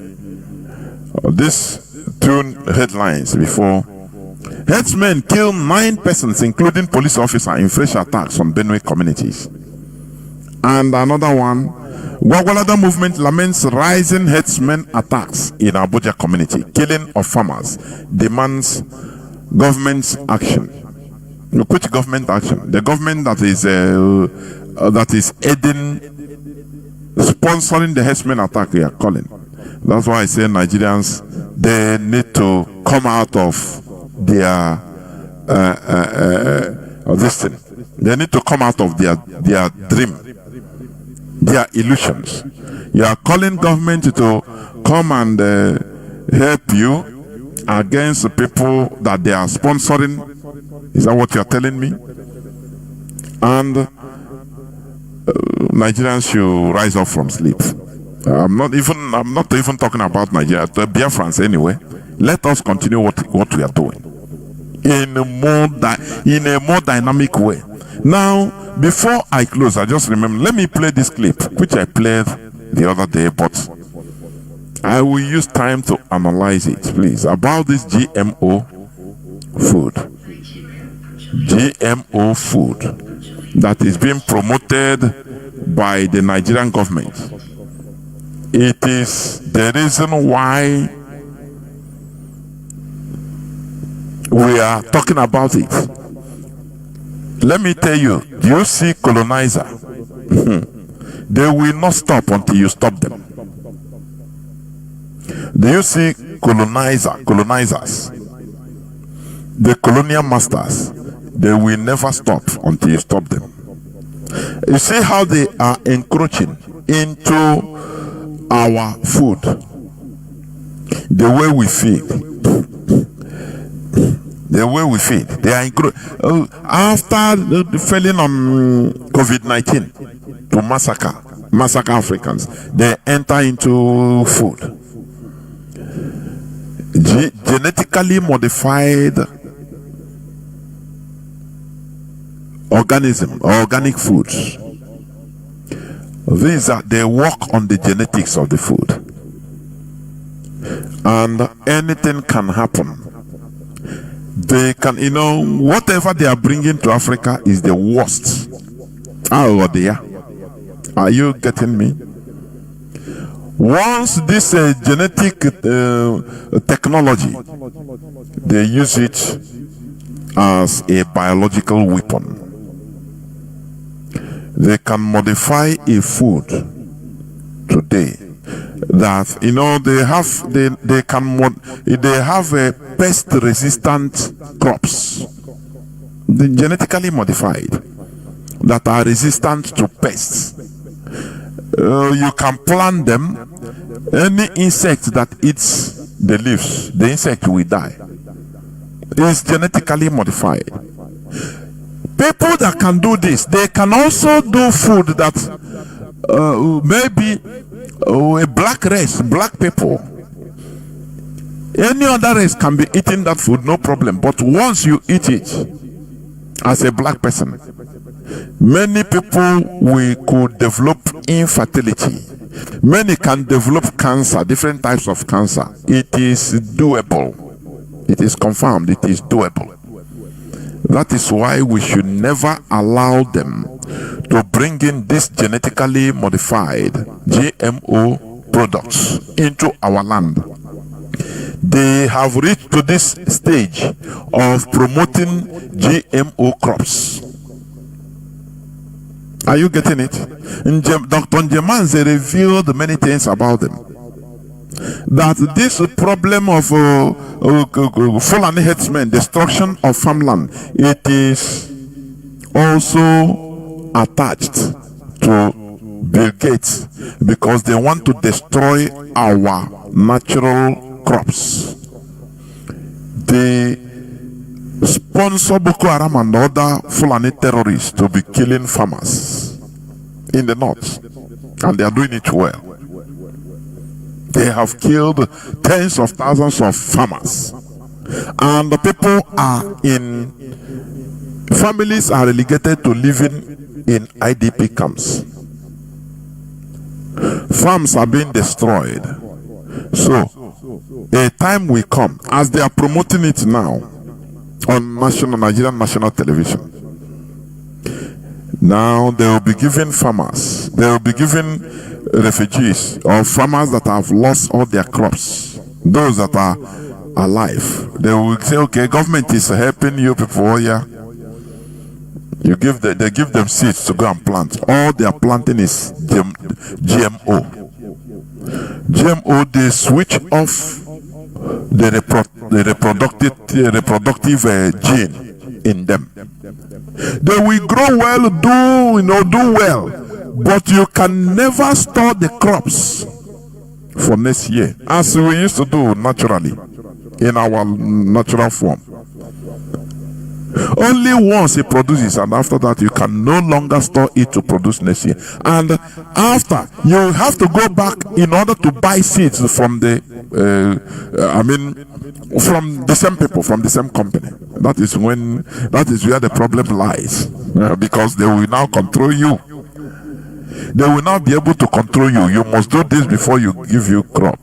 these two headlines before. Herdsmen kill 9 persons, including police officer, in fresh attacks on Benue communities. And another one, Gwagwalada movement laments rising herdsmen attacks in Abuja community, killing of farmers, demands government's action. Which government action? The government that is aiding, sponsoring the herdsmen attack we are calling. That's why I say Nigerians, they need to come out of their this thing. They need to come out of their dream, their illusions. You are calling government to come and help you against the people that they are sponsoring. Is that what you are telling me? And Nigerians should rise up from sleep. I'm not even talking about Nigeria, the Biafrans anyway. Let us continue what we are doing in a more dynamic way. Now, before I close, I just remember, let me play this clip, which I played the other day, but I will use time to analyze it, please, about this GMO food. GMO food that is being promoted by the Nigerian government. It is the reason why we are talking about it. Let me tell you, do you see colonizer? They will not stop until you stop them. Do you see colonizers? The colonial masters, they will never stop until you stop them. You see how they are encroaching into our food, the way we feed. The way we feed, they are after the failing on COVID-19 to massacre Africans, they enter into food. Genetically modified organism or organic foods. These are, they work on the genetics of the food, and anything can happen. They can, whatever they are bringing to Africa is the worst. Oh, dear. Are you getting me? Once this genetic technology, they use it as a biological weapon. They can modify a food today that they have a pest resistant crops, the genetically modified, that are resistant to pests. You can plant them. Any insect that eats the leaves, the insect will die. It's genetically modified. People that can do this, they can also do food that maybe a black race, black people, any other race can be eating that food, no problem. But once you eat it as a black person, many people could develop infertility. Many can develop cancer, different types of cancer. It is doable. It is confirmed. It is doable. That is why we should never allow them to bring in this genetically modified GMO products into our land. They have reached to this stage of promoting GMO crops. Are you getting it? Dr. Njemanze revealed many things about them. That this problem of Fulani herdsmen, destruction of farmland, it is also attached to Bill Gates, because they want to destroy our natural crops. They sponsor Boko Haram and other Fulani terrorists to be killing farmers in the north, and they are doing it well. They have killed tens of thousands of farmers, and the people families are relegated to living in IDP camps. Farms are being destroyed. So a time will come, as they are promoting it now on Nigerian national television. Now they will be giving farmers, they will be giving refugees or farmers that have lost all their crops, those that are alive. They will say, okay, government is helping you people here. They give them seeds to go and plant. All they are planting is GMO. GMO, they switch off the reproductive gene in them. They will grow well, do well, but you can never store the crops for next year, as we used to do naturally in our natural form. Only once it produces, and after that you can no longer store it to produce next year. And after, you have to go back in order to buy seeds from from the same people, from the same company. That is where the problem lies, because they will now control you. They will not be able to control you. You must do this before you give you crop.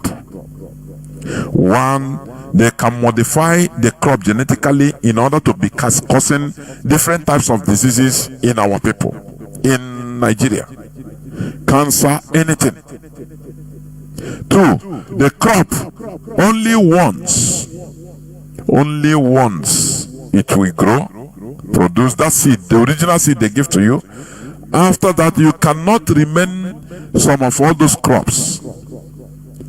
One, they can modify the crop genetically in order to be causing different types of diseases in our people, in Nigeria. cancer, anything. 2, the crop only once it will grow, produce that seed, the original seed they give to you. After that, you cannot remain some of all those crops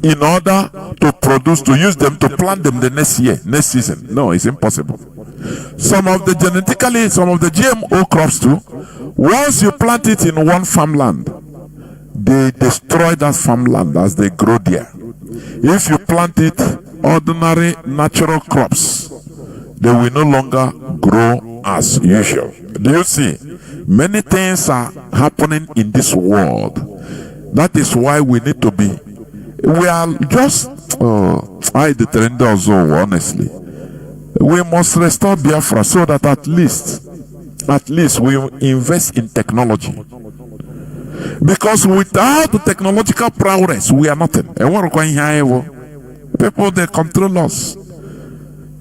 in order to produce, to use them, to plant them the next year, next season. No, it's impossible. Some of the GMO crops too, once you plant it in one farmland, they destroy that farmland as they grow there. If you plant it ordinary natural crops, they will no longer grow as usual. Do you see? Many things are happening in this world. That is why we need to be. We are just, the trend also, honestly. We must restore Biafra so that at least we invest in technology. Because without the technological prowess, we are nothing. People, they control us.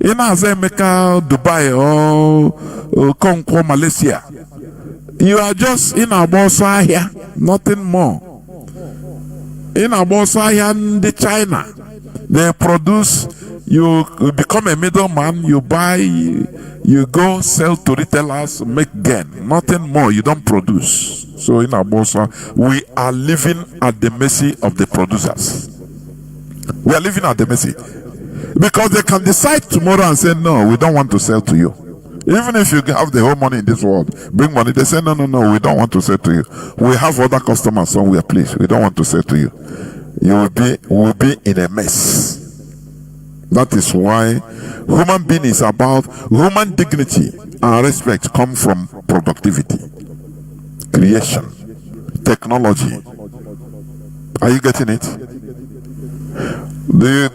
In Azemeka, Dubai, or Congo, Malaysia, you are just in Abosa here, nothing more. In Abosa here, in China, they produce, you become a middleman, you buy, you go sell to retailers, make gain, nothing more, you don't produce. So in Abosa, we are living at the mercy of the producers. We are living at the mercy. Because they can decide tomorrow and say, no, we don't want to sell to you. Even if you have the whole money in this world, bring money, they say, no, we don't want to sell to you. We have other customers somewhere, please. We don't want to sell to you. You will be in a mess. That is why human being is about human dignity and respect come from productivity, creation, technology. Are you getting it? Do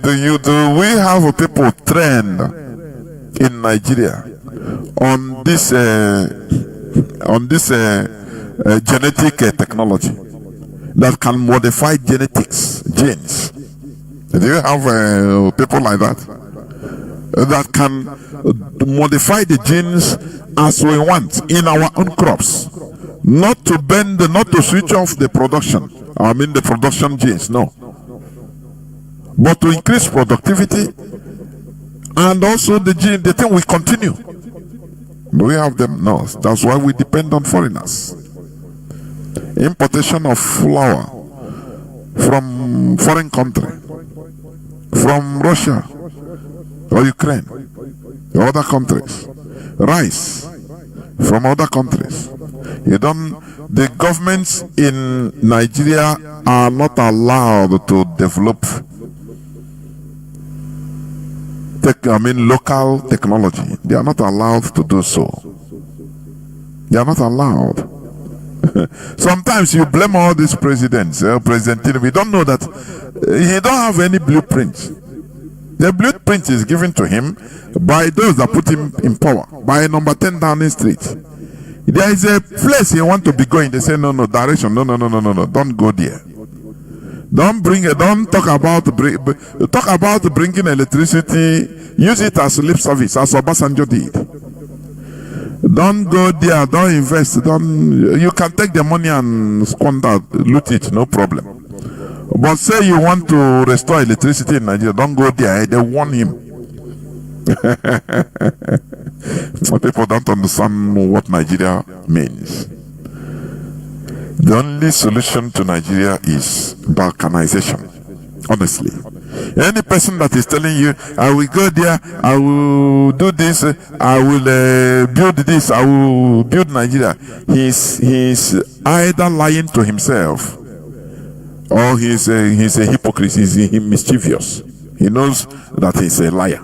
we have people trained in Nigeria on this genetic technology that can modify genes? Do you have people like that that can modify the genes as we want in our own crops, not to bend, not to switch off the production, the production genes, no, but to increase productivity, and also the thing will continue. Do we have them? No. That's why we depend on foreigners. Importation of flour from foreign country, from Russia or Ukraine or other countries, rice from other countries. The governments in Nigeria are not allowed to develop local technology. They are not allowed to do so. They are not allowed. Sometimes you blame all these presidents, President Tinubu. We don't know that he don't have any blueprint. The blueprint is given to him by those that put him in power, by number 10 Downing Street. There is a place he want to be going. They say, no, direction. No, don't go there. Don't talk about bringing electricity. Use it as lip service, as Obasanjo did. Don't go there. Don't invest. You can take the money and squander, loot it, no problem. But say you want to restore electricity in Nigeria, don't go there. They warn him. People don't understand what Nigeria means. The only solution to Nigeria is balkanization. Honestly, any person that is telling you, I will go there, I will do this, I will build this, I will build Nigeria, he's either lying to himself or he's a hypocrite, he's mischievous. He knows that he's a liar.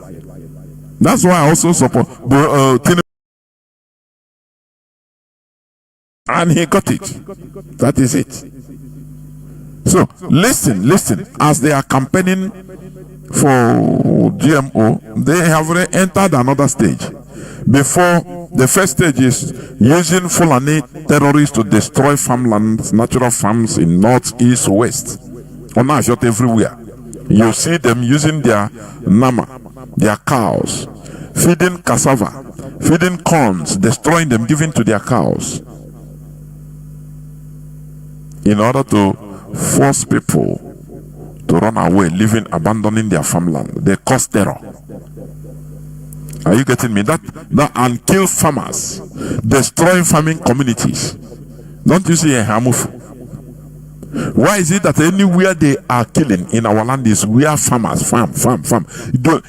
That's why I also support Tinubu. And he got it. That is it. So listen, as they are campaigning for GMO, they have entered another stage. Before, the first stage is using Fulani terrorists to destroy farmlands, natural farms in north, east, west, on Ashot everywhere. You see them using their nama, their cows, feeding cassava, feeding corns, destroying them, giving to their cows. in order to force people to run away, leaving, abandoning their farmland. They cause terror. Are you getting me? That and kill farmers, destroying farming communities. Don't you see a hamuf? Why is it that anywhere they are killing in our land is where farmers farm?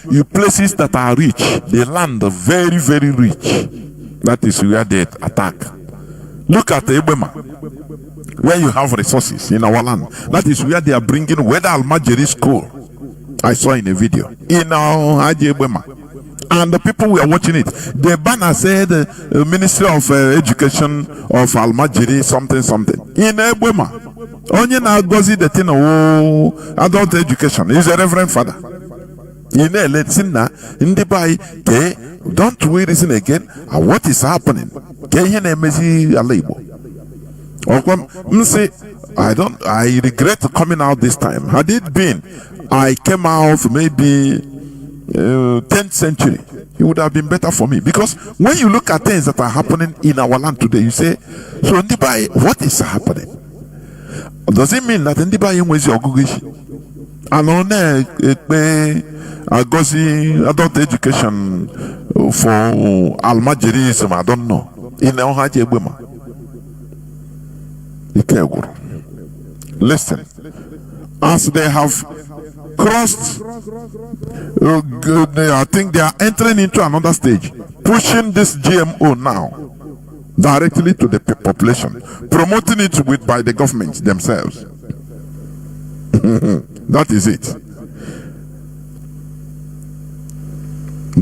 You places that are rich, the land very, very rich. That is where they attack. Look at Ebema, where you have resources in our land. That is where they are bringing whether Almajiri school. I saw in a video in our Ebema. And the people were watching it. The banner said Ministry of Education of Almajiri something. In Ebema. Onye na gozi the thing adult education is a reverend father. Let's don't we reason again what is happening? I regret coming out this time. Had it been I came out maybe 10th century, it would have been better for me, because when you look at things that are happening in our land today, you say, so what is happening? Does it mean that anybody was your Gugish? And on adult education for Almajirism, I don't know. In Ohajebema. Listen, as they have crossed, I think they are entering into another stage, pushing this GMO now directly to the population, promoting it by the government themselves. That is it.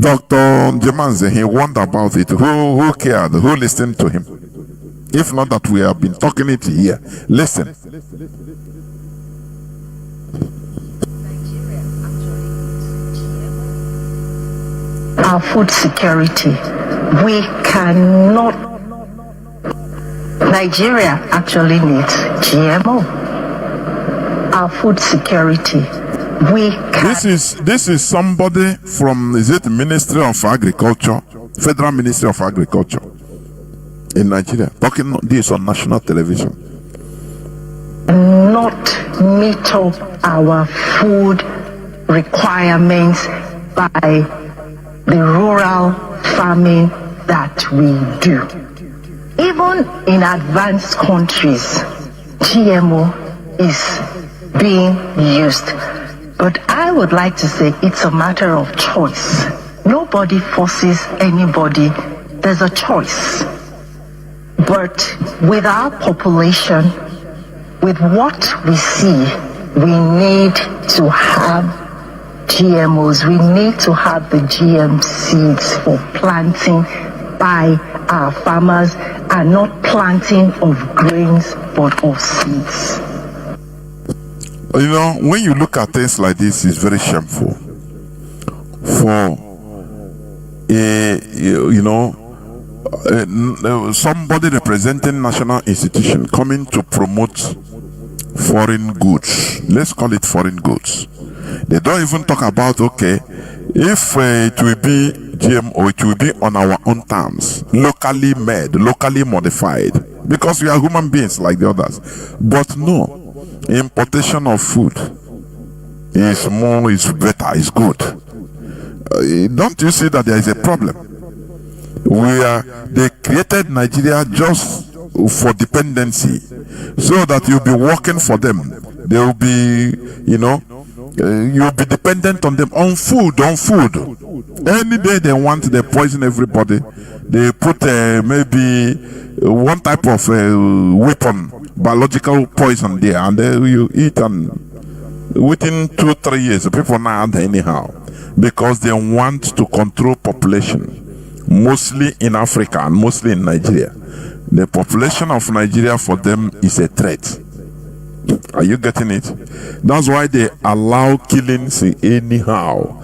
Dr. Jemanze, he warned about it. Who cared? Who listened to him? If not that we have been talking it here. Listen. Our food security. We cannot. Nigeria actually needs GMO. Our food security. We can. This is somebody from, is it Ministry of Agriculture, Federal Ministry of Agriculture in Nigeria, talking this on national television. Not meet up our food requirements by the rural farming that we do. Even in advanced countries, GMO is being used. But I would like to say it's a matter of choice. Nobody forces anybody. There's a choice. But with our population, with what we see, we need to have GMOs. We need to have the GM seeds for planting by our farmers, and not planting of grains but of seeds. You know, when you look at things like this, it's very shameful for somebody representing national institution coming to promote foreign goods. Let's call it foreign goods. They don't even talk about, okay, if it will be GMO, it will be on our own terms, locally made, locally modified, because we are human beings like the others. But no, importation of food is better, is good. Don't you see that there is a problem? They created Nigeria just for dependency, so that you'll be working for them. They will be, you'll be dependent on them, on food. Any day they want, they poison everybody. They put maybe one type of weapon, biological poison there, and you eat, and within 2-3 years, people now anyhow, because they want to control population, mostly in Africa and mostly in Nigeria. The population of Nigeria for them is a threat. Are you getting it? That's why they allow killings anyhow.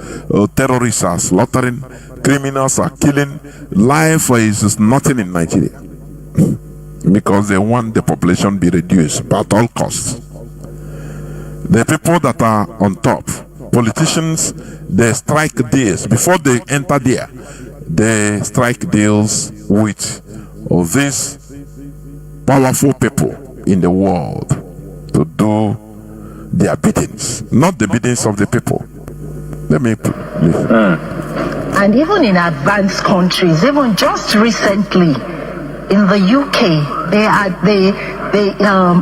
Terrorists are slaughtering, criminals are killing. Life is nothing in Nigeria because they want the population be reduced at all costs. The people that are on top, politicians, they strike deals. Before they enter there, they strike deals with these powerful people in the world. to do their biddings, not the biddings of the people. Let me listen. And even in advanced countries, even just recently in the UK, they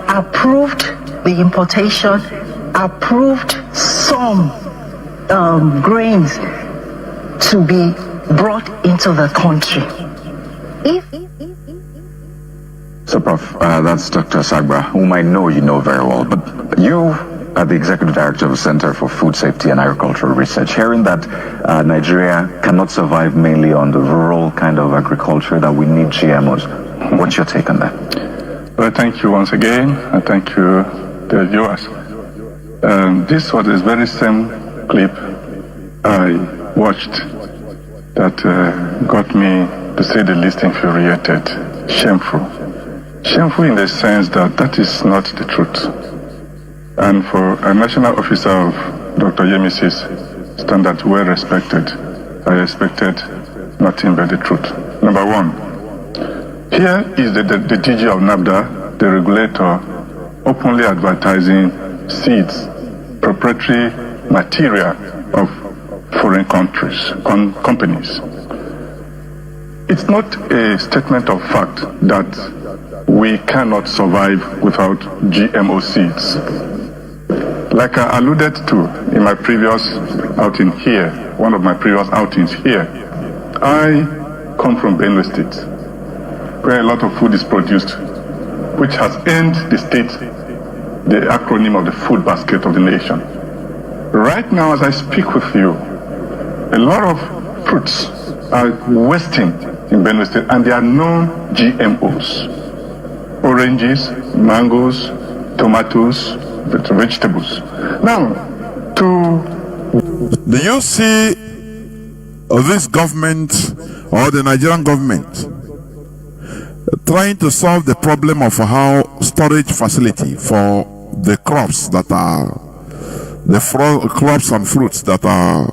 approved the importation, approved some grains to be brought into the country. So, Prof, that's Dr. Sagba, whom I know you know very well, but you are the Executive Director of the Center for Food Safety and Agricultural Research. Hearing that Nigeria cannot survive mainly on the rural kind of agriculture, that we need GMOs, what's your take on that? Well, thank you once again, and thank you, the viewers. This was the very same clip I watched that got me, to say the least, infuriated, shameful. Shameful in the sense that that is not the truth. And for a national officer of Dr. Yemisi's standard, well respected, I expected nothing but the truth. Number one, here is the DG of NAFDA, the regulator, openly advertising seeds, proprietary material of foreign companies. It's not a statement of fact that we cannot survive without GMO seeds. Like I alluded to in my previous outing here, one of my previous outings here, I come from Benue State, where a lot of food is produced, which has earned the state the acronym of the food basket of the nation. Right now, as I speak with you, a lot of fruits are wasting in Benue State, and they are non-GMOs. Oranges, mangoes, tomatoes, vegetables. Now, do you see this government or the Nigerian government trying to solve the problem of how storage facility for the crops that are crops and fruits that are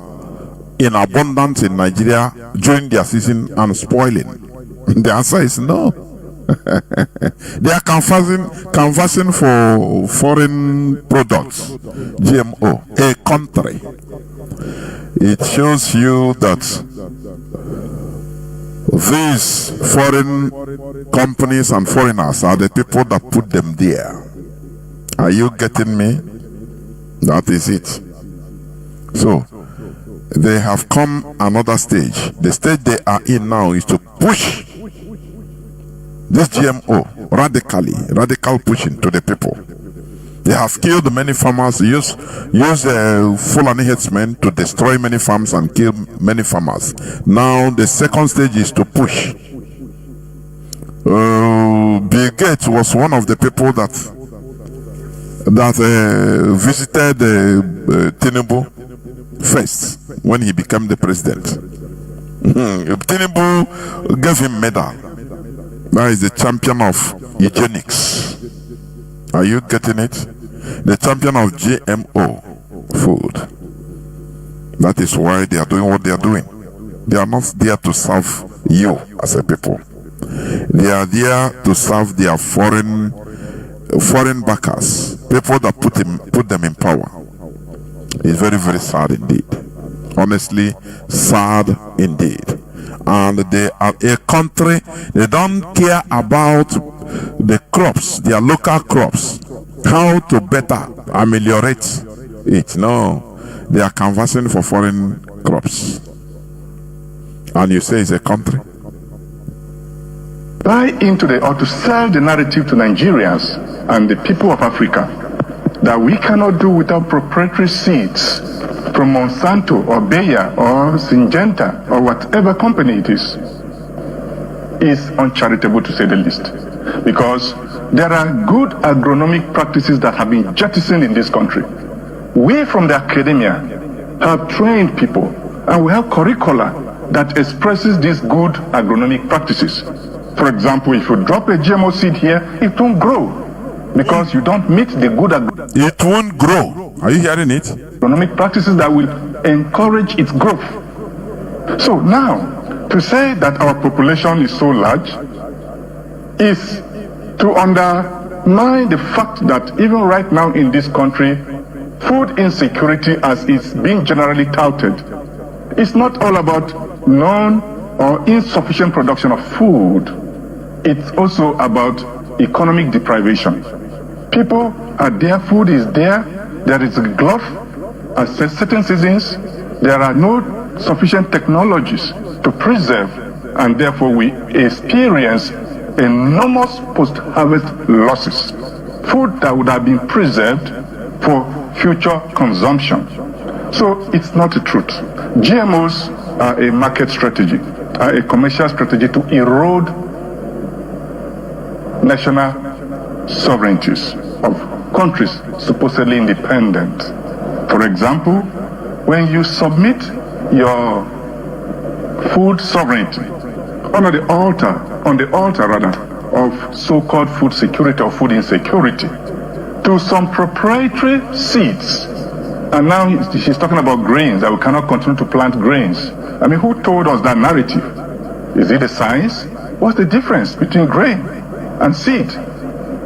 in abundance in Nigeria during their season and spoiling? The answer is no. They are canvassing for foreign products, GMO, a country. It shows you that these foreign companies and foreigners are the people that put them there. Are you getting me? That is it. So they have come another stage. The stage they are in now is to push this GMO radical pushing to the people. They have killed many farmers, use Fulani headsmen to destroy many farms and kill many farmers. Now the second stage is to push. Bill Gates was one of the people that visited Tinubu first when he became the president. Tinubu gave him medal. That is the champion of eugenics. Are you getting it? The champion of GMO food. That is why they are doing what they are doing. They are not there to serve you as a people. They are there to serve their foreign backers, people that put them in power. It's very, very sad indeed. Honestly, sad indeed. And they are a country, they don't care about the crops, their local crops, how to better ameliorate it. No, they are canvassing for foreign crops. And you say it's a country? Buy into or to sell the narrative to Nigerians and the people of Africa that we cannot do without proprietary seeds from Monsanto or Bayer or Syngenta or whatever company it is uncharitable, to say the least. Because there are good agronomic practices that have been jettisoned in this country. We from the academia have trained people, and we have curricula that expresses these good agronomic practices. For example, if you drop a GMO seed here, it won't grow because you don't meet the good it won't grow. Are you hearing it? Agronomic practices that will encourage its growth. So now, to say that our population is so large is to mind the fact that even right now in this country, food insecurity, as it's being generally touted, is not all about non or insufficient production of food. It's also about economic deprivation. People are there, food is there, there is a glut at certain seasons, there are no sufficient technologies to preserve, and therefore we experience enormous post-harvest losses. Food that would have been preserved for future consumption. So it's not the truth. GMOs are a market strategy, are a commercial strategy to erode national sovereignties of countries supposedly independent. For example, when you submit your food sovereignty on the altar of so-called food security or food insecurity to some proprietary seeds, and now she's talking about grains, that we cannot continue to plant grains. I mean, who told us that narrative? Is it a science? What's the difference between grain and seed?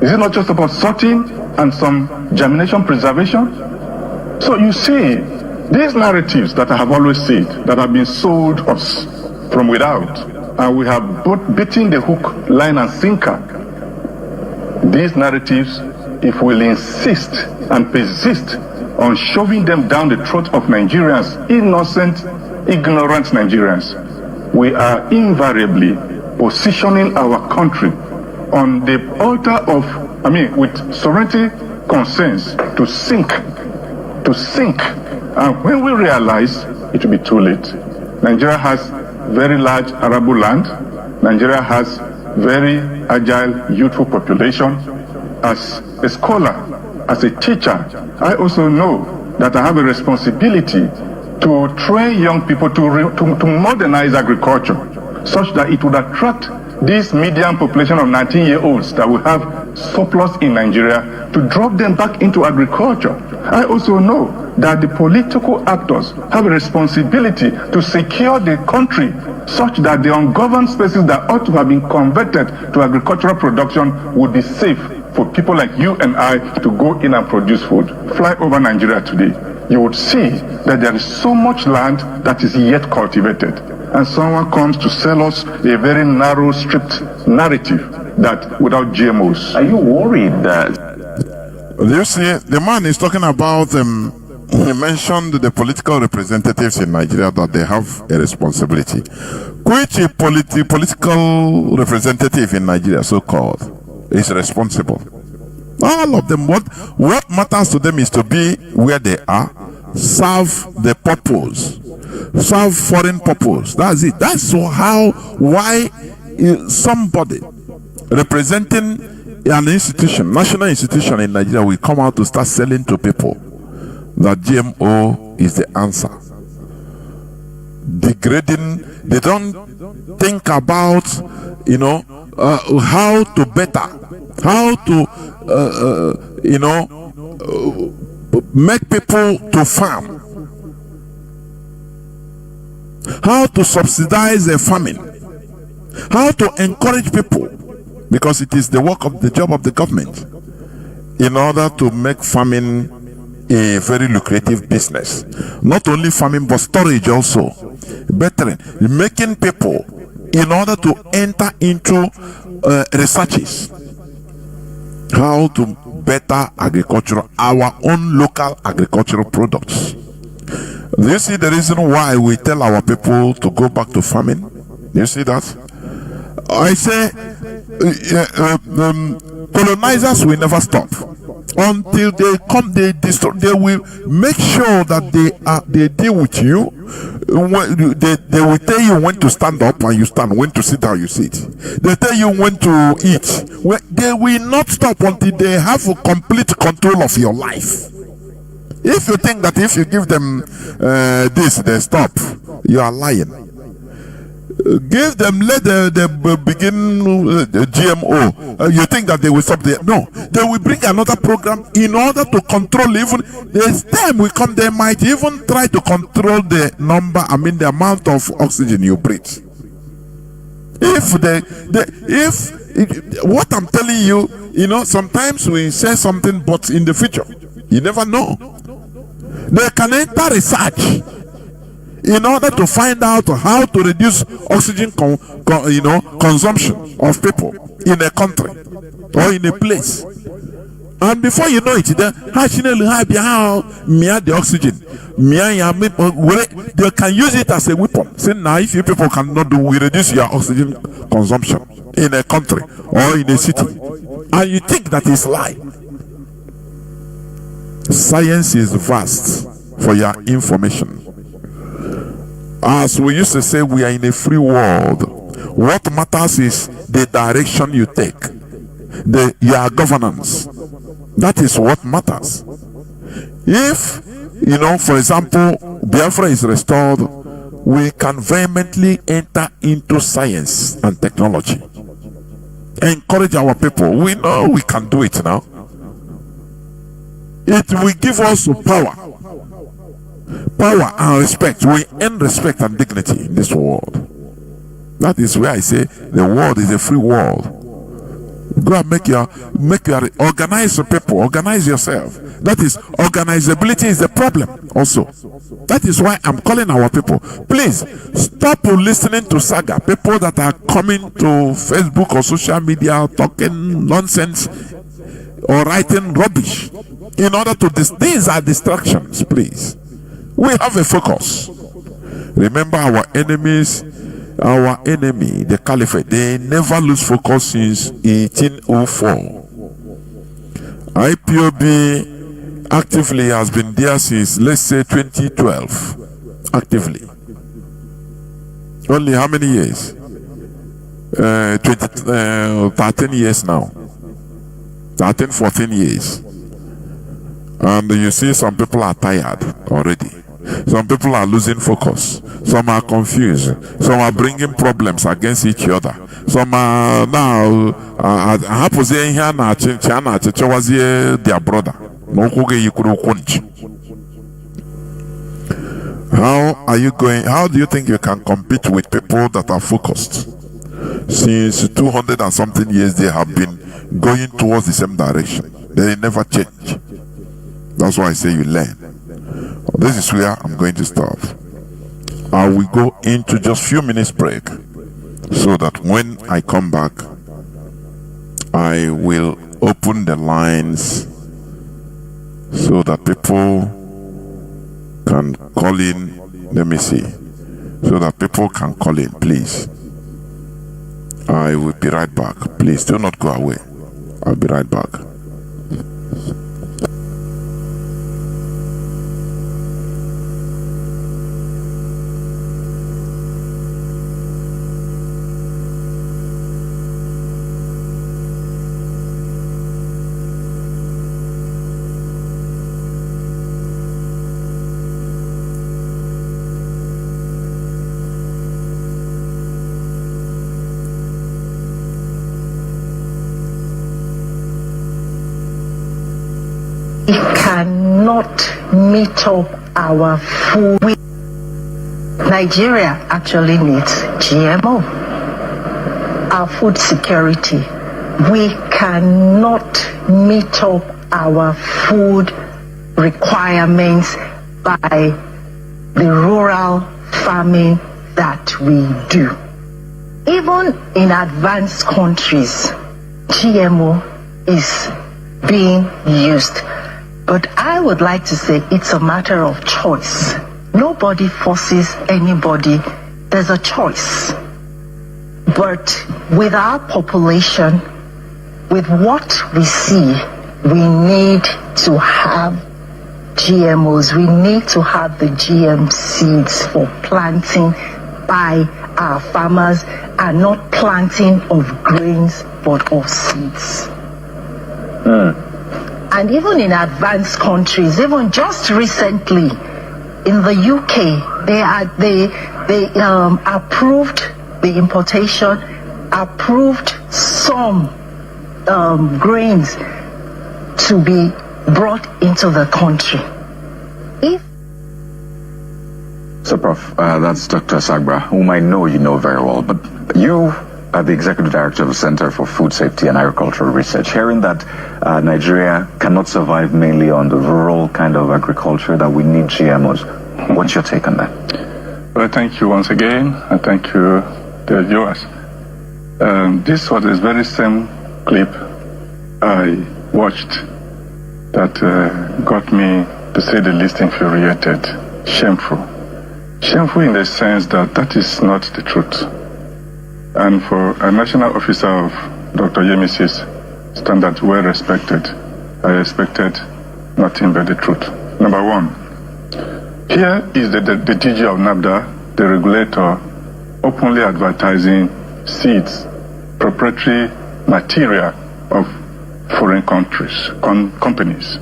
Is it not just about sorting and some germination preservation? So you see, these narratives that I have always said, that have been sold us from without, and we have both beaten the hook, line and sinker. These narratives, if we'll insist and persist on shoving them down the throat of Nigerians, innocent, ignorant Nigerians, we are invariably positioning our country on the altar of, with sovereignty concerns, to sink. And when we realize, it will be too late. Nigeria has very large arable land. Nigeria has very agile, youthful population. As a scholar, as a teacher, I also know that I have a responsibility to train young people to modernize agriculture such that it would attract this median population of 19-year-olds that we have surplus in Nigeria, to drop them back into agriculture. I also know that the political actors have a responsibility to secure the country such that the ungoverned spaces that ought to have been converted to agricultural production would be safe for people like you and I to go in and produce food. Fly over Nigeria today, you would see that there is so much land that is yet cultivated. And someone comes to sell us a very narrow, stripped narrative that without GMOs. Are you worried that... You see, the man is talking about, he mentioned the political representatives in Nigeria, that they have a responsibility. Which political representative in Nigeria, so-called, is responsible? All of them, what matters to them is to be where they are, serve the purpose, serve foreign purpose. That's it. That's why somebody representing an institution, national institution in Nigeria, will come out to start selling to people that GMO is the answer. Degrading, they don't think about, how to better, how to, make people to farm, how to subsidize their farming, how to encourage people, because it is the job of the government, in order to make farming a very lucrative business. Not only farming, but storage also. Bettering, making people, in order to enter into researches, how to better agricultural, our own local agricultural products. Do you see the reason why we tell our people to go back to farming? Do you see that? I say, colonizers will never stop until they come. They destroy. They will make sure that they deal with you. They will tell you when to stand up and you stand, when to sit down you sit. They tell you when to eat. They will not stop until they have a complete control of your life. If you think that if you give them this, they stop, you are lying. Give them, let them begin GMO. You think that they will stop there? No, they will bring another program in order to control. Even the time will come, they might even try to control the number, the amount of oxygen you breathe. If what I'm telling you, sometimes we say something, but in the future, you never know. They can enter research in order to find out how to reduce oxygen consumption of people in a country or in a place. And before you know it, the oxygen, they can use it as a weapon. Say now, if you people cannot do, we reduce your oxygen consumption in a country or in a city, and you think that is lie. Science is vast. For your information, as we used to say, we are in a free world. What matters is the direction you take, your governance. That is what matters. If for example, Biafra is restored, we can vehemently enter into science and technology. Encourage our people. We know we can do it now. It will give us power and respect. We earn respect and dignity in this world. That is where I say the world is a free world. Go and organize your people, organize yourself. That is, organizability is the problem also. That is why I'm calling our people, please stop listening to saga, people that are coming to Facebook or social media talking nonsense or writing rubbish in order to these are distractions. Please, we have a focus. Remember, our enemy, the caliphate, they never lose focus since 1804. IPOB actively has been there since, let's say, 2012. Actively. Only how many years? 13 years now. 13, 14 years. And you see some people are tired already. Some people are losing focus. Some are confused. Some are bringing problems against each other. Some are now their brother. How do you think you can compete with people that are focused? Since 200 and something years, they have been going towards the same direction. They never change. That's why I say you learn. This is where I'm going to stop. I will go into just few minutes break, so that when I come back, I will open the lines so that people can call in. Let me see. So that people can call in, please. I will be right back. Please do not go away. I'll be right back. Cannot meet up our food. Nigeria actually needs GMO. Our food security. We cannot meet up our food requirements by the rural farming that we do. Even in advanced countries, GMO is being used. But I would like to say it's a matter of choice. Nobody forces anybody. There's a choice. But with our population, with what we see, we need to have GMOs. We need to have the GM seeds for planting by our farmers, and not planting of grains but of seeds. And even in advanced countries, even just recently in the UK, they approved the importation, approved some grains to be brought into the country. So, Prof, that's Dr. Sagbra, whom I know you know very well, but you, the Executive Director of the Center for Food Safety and Agricultural Research, hearing that Nigeria cannot survive mainly on the rural kind of agriculture, that we need GMOs. What's your take on that? Well, thank you once again, and thank you, the viewers. This was the very same clip I watched that got me, to say the least, infuriated, shameful. Shameful in the sense that that is not the truth. And for a national officer of Dr. Yemisi's standards, well respected, I expected nothing but the truth. Number one, here is the DG of NAFDA, the regulator, openly advertising seeds, proprietary material of foreign countries, companies.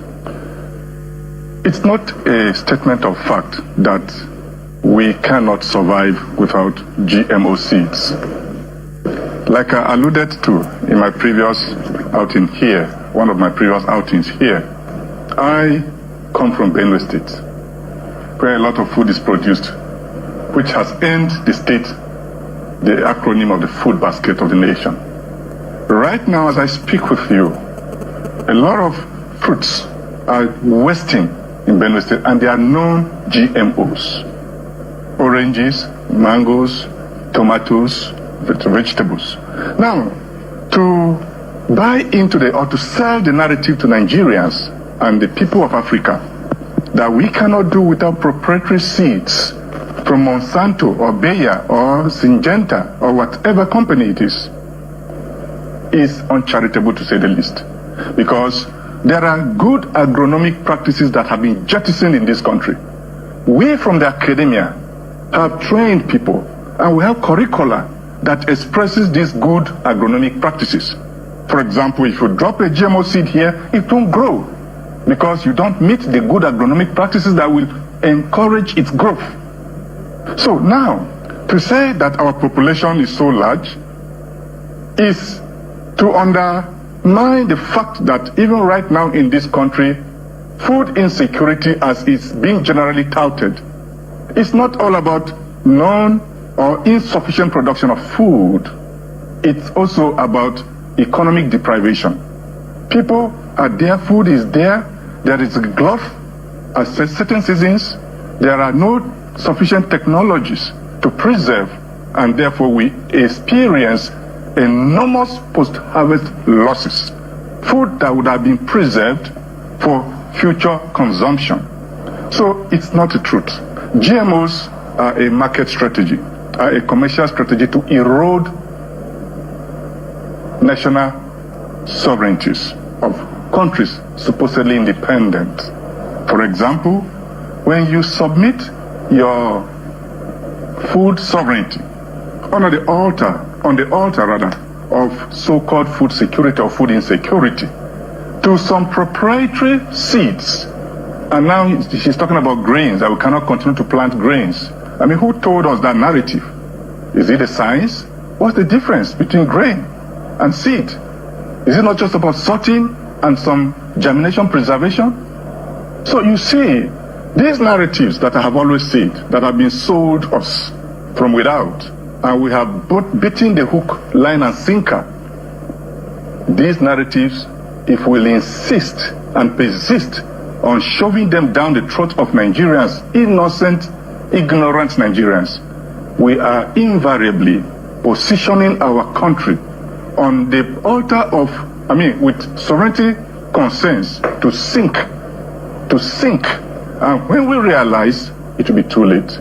It's not a statement of fact that we cannot survive without GMO seeds. Like I alluded to in my previous outing here, one of my previous outings here, I come from Benue State, where a lot of food is produced, which has earned the state the acronym of the food basket of the nation. Right now, as I speak with you, a lot of fruits are wasting in Benue State, and they are known GMOs. Oranges, mangoes, tomatoes, vegetables. Now, to buy into or to sell the narrative to Nigerians and the people of Africa that we cannot do without proprietary seeds from Monsanto or Bayer or Syngenta or whatever company it is uncharitable, to say the least. Because there are good agronomic practices that have been jettisoned in this country. We from the academia have trained people, and we have curricula that expresses these good agronomic practices. For example, if you drop a GMO seed here, it won't grow because you don't meet the good agronomic practices that will encourage its growth. So now, to say that our population is so large is to undermine the fact that even right now in this country, food insecurity, as it's being generally touted, it's not all about non or insufficient production of food. It's also about economic deprivation. People are there, food is there, there is a glut at certain seasons, there are no sufficient technologies to preserve, and therefore we experience enormous post-harvest losses. Food that would have been preserved for future consumption. So it's not the truth. GMOs are a market strategy, are a commercial strategy to erode national sovereignties of countries supposedly independent. For example, when you submit your food sovereignty on the altar of so-called food security or food insecurity to some proprietary seeds, and now she's talking about grains, that we cannot continue to plant grains. I mean, who told us that narrative? Is it a science? What's the difference between grain and seed? Is it not just about sorting and some germination preservation? So you see, these narratives that I have always said, that have been sold us from without, and we have both beaten the hook, line and sinker. These narratives, if we'll insist and persist on shoving them down the throat of Nigerians, innocent, ignorant Nigerians, we are invariably positioning our country on the altar of, with sovereignty concerns to sink. And when we realize, it will be too late.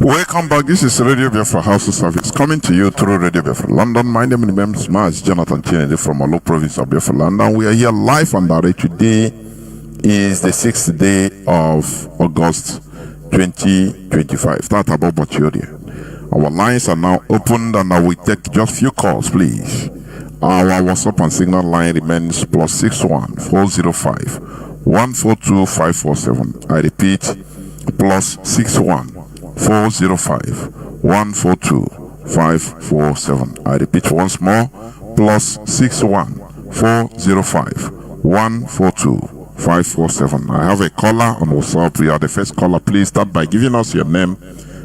Welcome back. This is Radio Biafra House of Service coming to you through Radio Biafra London. My name is Mazi Jonathan Chinedu from Olo province of Biafra London. We are here live and direct. Today is the 6th day of August 2025. That about Bachioria. Our lines are now opened and I will take just few calls, please. Our WhatsApp and Signal line remains +61 405 142 547. I repeat, +61 405 142 547. I repeat once more, +61 405 142 547. I have a caller on WhatsApp. We are the first caller. Please start by giving us your name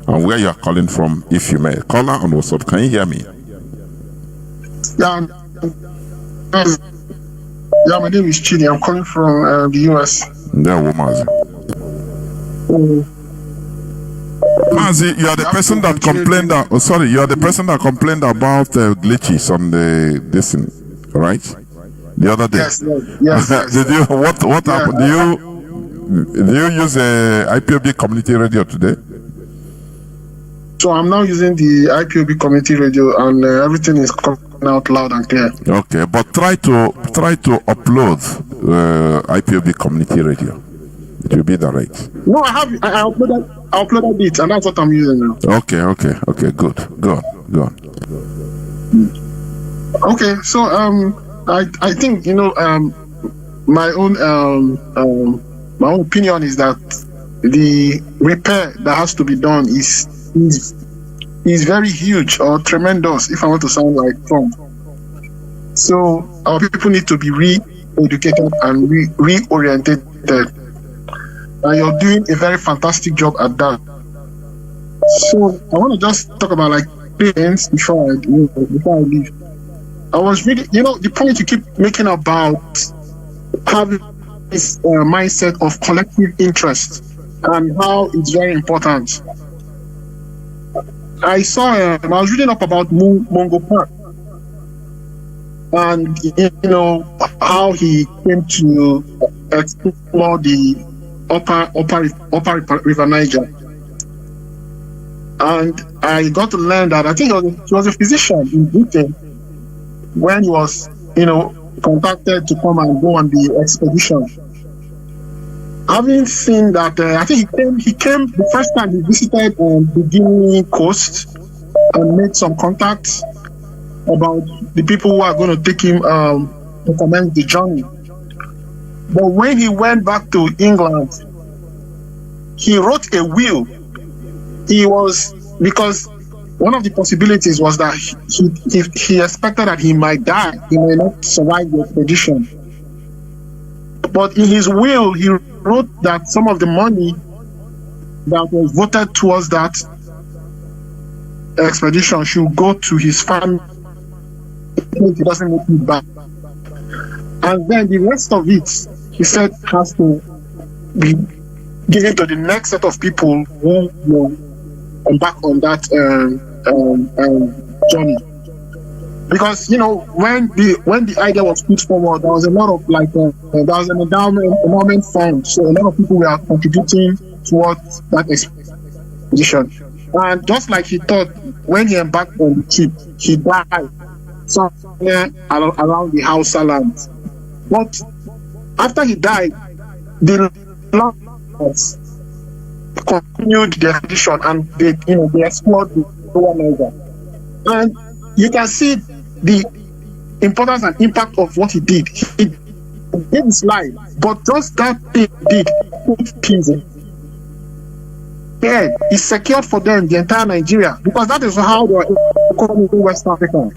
and where you are calling from, if you may. Caller on WhatsApp, can you hear me? Yeah, my name is Chidi. I'm calling from the US. Yeah, Mazi. Mazi, you are the person that complained that. Oh, sorry, you are the person that complained about glitches on this thing, right? The other day. Yes. Did you? What happened? Do you use IPOB community radio today? So I'm now using the IPOB community radio, and everything is coming out loud and clear. Okay, but try to upload IPOB community radio. It will be direct. No, I uploaded it, and that's what I'm using now. Okay, good. Go on. Okay, so I think my own opinion is that the repair that has to be done is very huge or tremendous, if I want to sound like Trump. So our people need to be re-educated and reoriented. And you're doing a very fantastic job at that. So I want to just talk about like things before I leave. I was reading, the point you keep making about having this mindset of collective interest and how it's very important. I was reading up about Mungo Park and how he came to explore the upper River Niger, and I got to learn that I think he was a physician in Britain when he was contacted to come and go on the expedition. Having seen that, I think he came the first time he visited the Guinea coast and made some contacts about the people who are going to take him to commence the journey. But when he went back to England, he wrote a will. Because one of the possibilities was that he expected that he might die, he may not survive the expedition. But in his will, he wrote that some of the money that was voted towards that expedition should go to his family if he doesn't make it back. And then the rest of it, he said, has to be given to the next set of people who will embark on that journey. Because when the idea was put forward, there was a lot of there was an endowment fund, so a lot of people were contributing towards that expedition. And just like he thought, when he embarked on the trip, he died somewhere around the Hausa land. But after he died, the Lagos continued the expedition and they explored the Lower Niger. And you can see the importance and impact of what he did. He gave his life, but just that thing he did put peace in. Yeah, he secured for them the entire Nigeria, because that is how they were coming to West Africa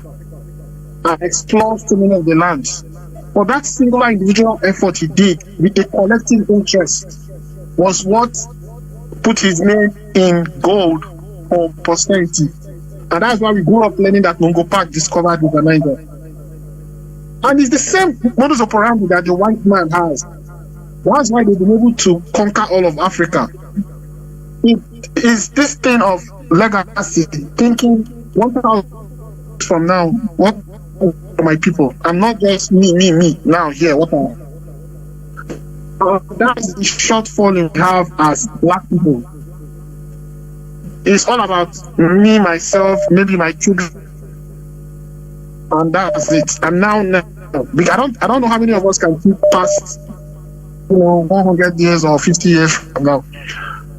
and explore so many of the lands. But that singular individual effort he did with a collective interest was what put his name in gold for posterity. And that's why we grew up learning that Mungo Park discovered River Niger. And it's the same modus operandi that the white man has. That's why they've been able to conquer all of Africa. It is this thing of legacy, thinking 1,000 from now, what for my people? I'm not just me now here. What are that's the shortfall we have as black people. It's all about me, myself, maybe my children, and that's it. And now, I don't know how many of us can keep past 100 years or 50 years from now.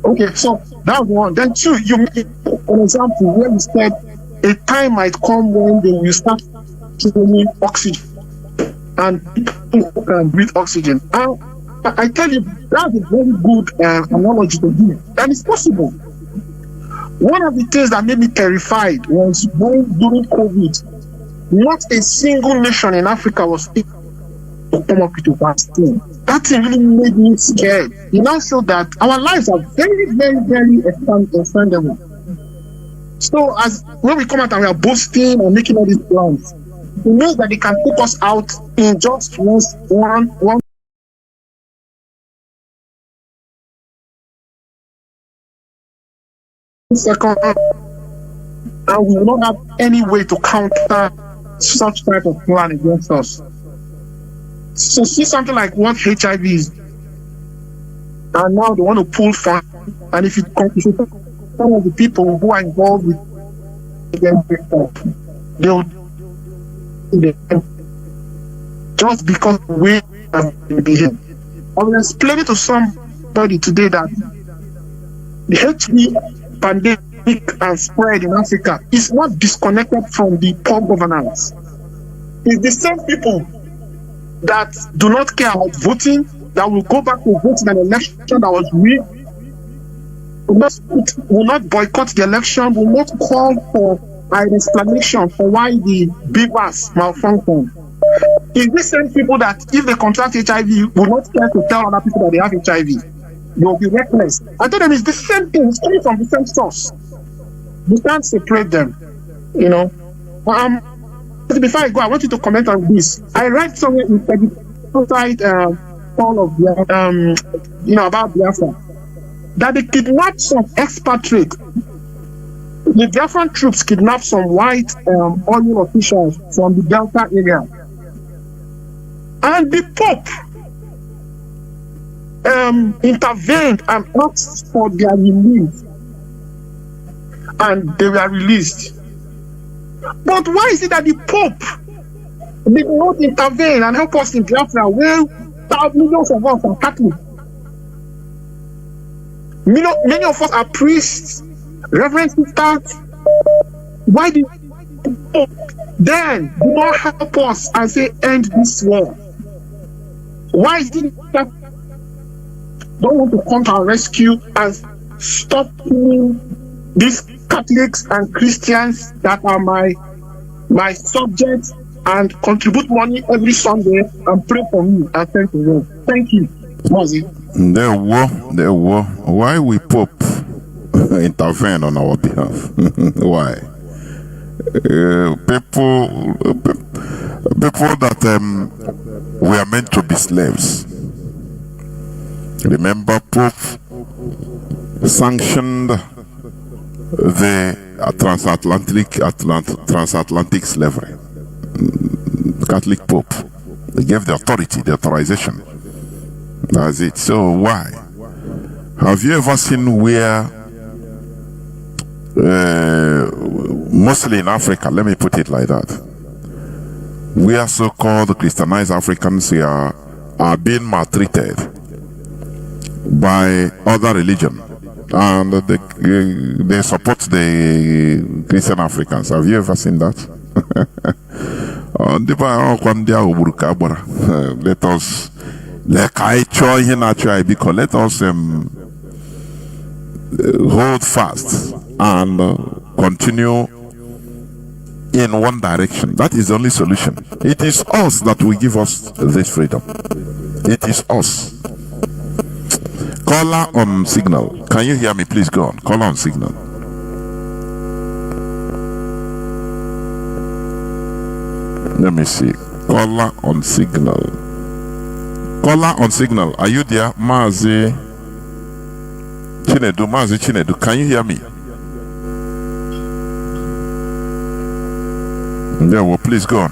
Okay, so that's one. Then two, you make an example where you said a time might come when they will start giving oxygen and people can breathe oxygen. I tell you, that's a very good analogy to give, and it's possible. One of the things that made me terrified was during COVID, not a single nation in Africa was able to come up with a vaccine. That thing really made me scared. It now showed that our lives are very, very, very expandable. So when we come out and we are boasting and making all these plans, it means that they can take us out in just one second, and we will not have any way to counter such type of plan against us. So see something like what HIV is, and now they want to pull funds, and if you some of the people who are involved with them, they'll just because the way they behave. I was explaining to somebody today that the HIV pandemic and spread in Africa is not disconnected from the poor governance. It's the same people that do not care about voting, that will go back to vote in an election that was rigged, will not boycott the election, will not call for an explanation for why the beavers malfunctioned. It's the same people that, if they contract HIV, will not care to tell other people that they have HIV. They'll be reckless. I tell them it's the same thing, it's coming from the same source. You can't separate them, you know. Before I go, I want you to comment on this. I read somewhere in the all of about Biafra, that they kidnapped some expatriate. The Biafran troops kidnapped some white oil officials from the Delta area, and the Pope intervened and asked for their release, and they were released. But why is it that the Pope did not intervene and help us in Biafra, where millions of us are Catholic? Many of us are priests, reverend sisters. Why did the Pope then do not help us and say, end this war? Why is it that don't want to come to our rescue and stop killing these Catholics and Christians that are my subjects, and contribute money every Sunday and pray for me and thank you? Thank you, Mazi. There were. Why we Pope intervene on our behalf? Why? People that were meant to be slaves. Remember, Pope sanctioned the transatlantic slavery. Catholic Pope. They gave the authority, the authorization. That's it. So why? Have you ever seen where, mostly in Africa, let me put it like that, where so-called Christianized Africans are being maltreated by other religion, and they support the Christian Africans? Have you ever seen that? Let us, like I try here naturally, because let us hold fast and continue in one direction. That is the only solution. It is us that will give us this freedom. It is us. Caller on signal. Can you hear me? Please go on. Caller on signal. Let me see. Caller on signal. Caller on signal. Are you there? Mazi Chinedu. Mazi Chinedu. Can you hear me? Yeah, well, please go on.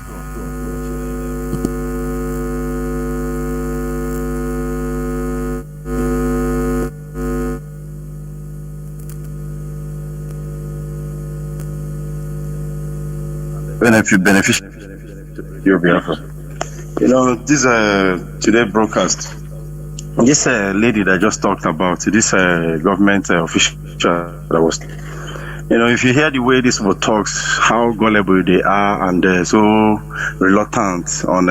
Beneficial. Radio Biafra. You know, this today broadcast, this lady that just talked about, this government official that was, you know, if you hear the way this one talks, how gullible they are, and so reluctant on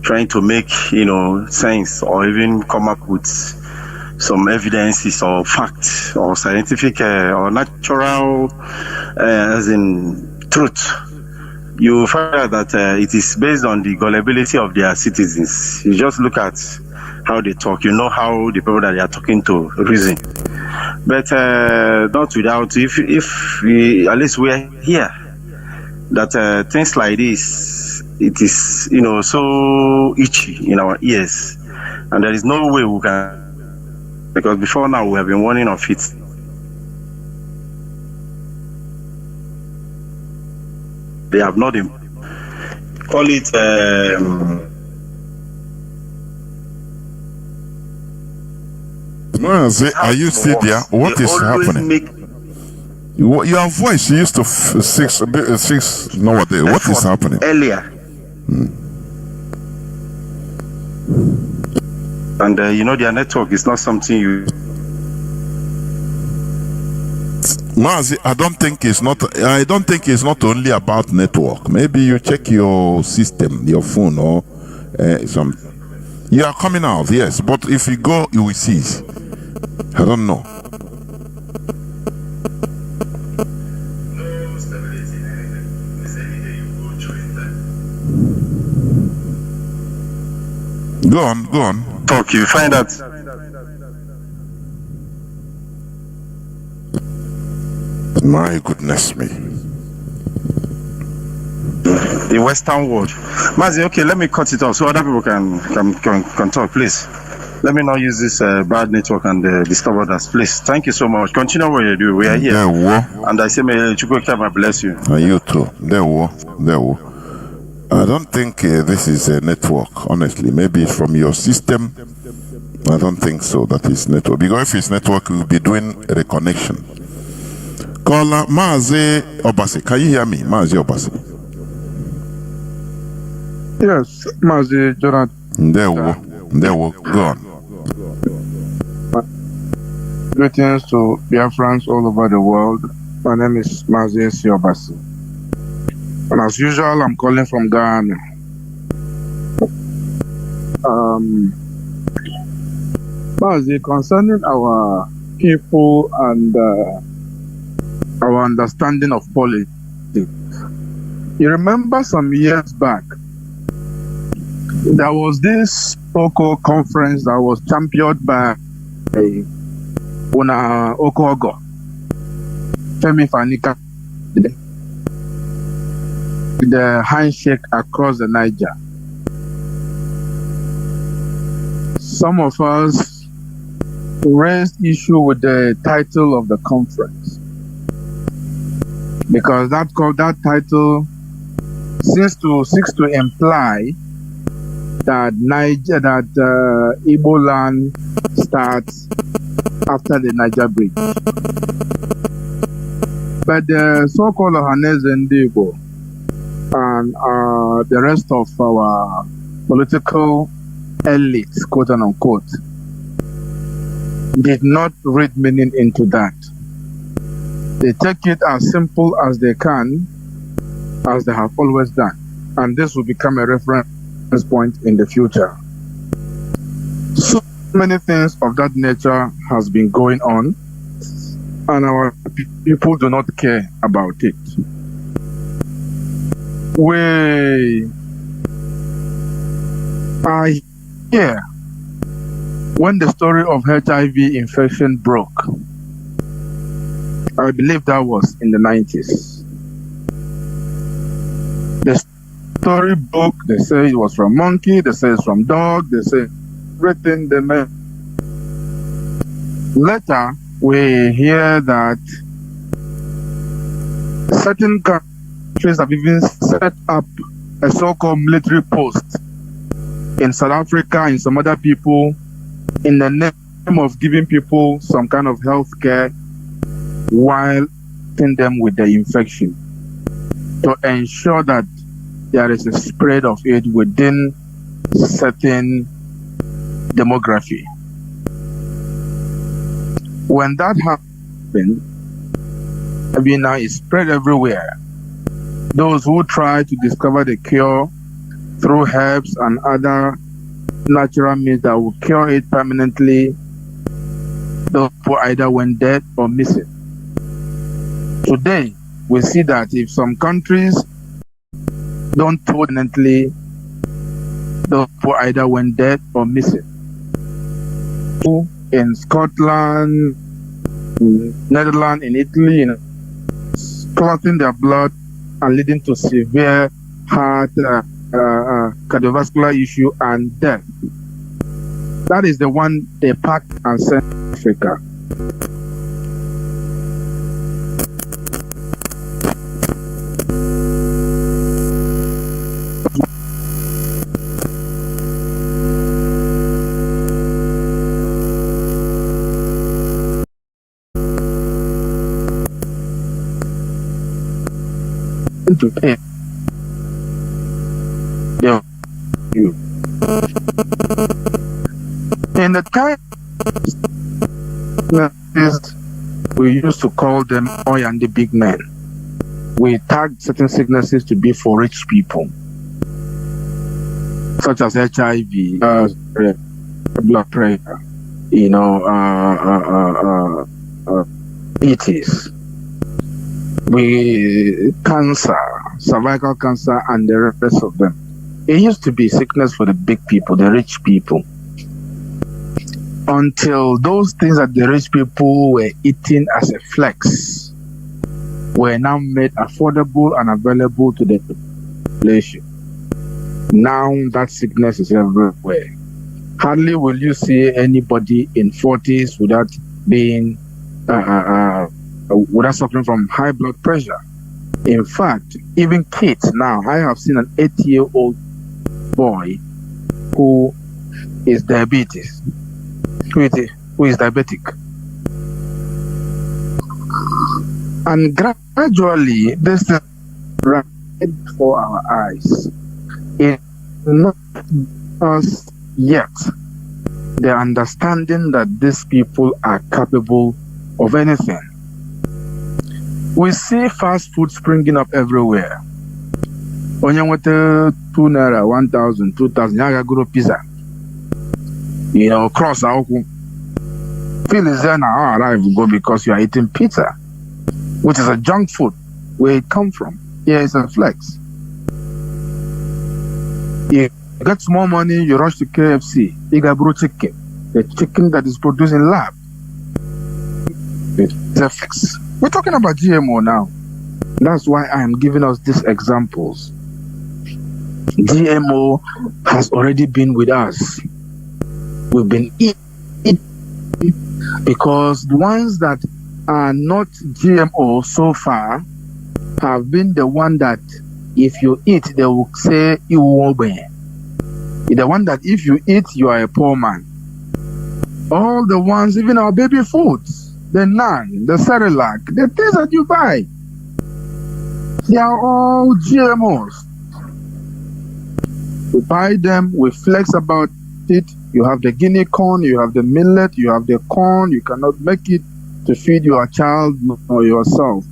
trying to make, you know, sense or even come up with some evidences or facts or scientific or natural, as in truth, you find out that it is based on the gullibility of their citizens. You just look at how they talk, you know how the people that they are talking to reason. But not without, if we, at least we're here, that things like this it is, you know, so itchy in our ears, and there is no way we can, because before now we have been warning of it. They have not call it Mazi, are you still there? What is happening? Your voice used to six nowadays. What is happening? Earlier. And you know, their network is not something you. Mazi, I don't think it's not only about network. Maybe you check your system, your phone, or some. You are coming out, yes, but if you go, you will cease. I don't know. Go on. Talk, you find out. My goodness me. The Western world. Mazi, okay, let me cut it off so other people can talk, please. Let me not use this bad network and disturb others, please. Thank you so much. Continue what you do. We are here. And I say, may Chukwu bless you. And you too. There were. I don't think this is a network, honestly. Maybe it's from your system. I don't think so that it's network. Because if it's network, we'll be doing reconnection. Caller Mazi Obasi. Can you hear me? Mazi Obasi. Yes, Mazi Jonathan. There we go on. Greetings to Biafrans all over the world. My name is Mazi Obasi. And as usual, I'm calling from Ghana. Mazi, concerning our people and our understanding of politics, you remember some years back, there was this so-called conference that was championed by Una Okogo, Femi Fanika, the handshake across the Niger. Some of us raised issue with the title of the conference because that title seeks to imply that Igbo land starts after the Niger Bridge. But the so-called Ohaneze Igbo and the rest of our political elites, quote unquote, did not read meaning into that. They take it as simple as they can, as they have always done. And this will become a reference point in the future. So many things of that nature has been going on, and our people do not care about it. We are here when the story of HIV infection broke. I believe that was in the 90s. The story broke. They say it was from monkey, they say it's from dog, they say everything they made. Later, we hear that certain countries have even set up a so-called military post in South Africa and some other people in the name of giving people some kind of health care while treating them with the infection to ensure that there is a spread of it within certain demography. When that happened, now is spread everywhere. Those who try to discover the cure through herbs and other natural means that will cure it permanently, those people either went dead or missing. Today, we see that if some countries don't permanently, those people either went dead or missing. In Scotland, Netherlands, in Italy, clotting their blood and leading to severe heart, cardiovascular issue, and death. That is the one they packed and sent to Africa. To pay. Yeah. You. In the time we used to call them oil and the big men. We tagged certain sicknesses to be for rich people, such as HIV, blood pressure, diabetes, cancer, cervical cancer, and the rest of them. It used to be sickness for the big people, the rich people. Until those things that the rich people were eating as a flex were now made affordable and available to the population. Now that sickness is everywhere. Hardly will you see anybody in 40s without being without suffering from high blood pressure. In fact, even kids now, I have seen an 8-year-old boy who is diabetic. And gradually, this is right before our eyes. It's not us yet the understanding that these people are capable of anything. We see fast food springing up everywhere. Onye nwete 2 naira, 1,000, 2,000, yaga guru pizza. Cross aukwu. Feel is there now, arrive go because you are eating pizza, which is a junk food. Where it come from? Here is a flex. You get small money, you rush to KFC. You got brew chicken, the chicken that is produced in lab. It's a flex. We're talking about GMO now. That's why I am giving us these examples. GMO has already been with us. We've been eating because the ones that are not GMO so far have been the one that if you eat, they will say you won't be. The one that if you eat, you are a poor man. All the ones, even our baby foods, the naan, the Cerelac, the things that you buy, they are all GMOs. We buy them, we flex about it. You have the guinea corn, you have the millet, you have the corn. You cannot make it to feed your child or yourself.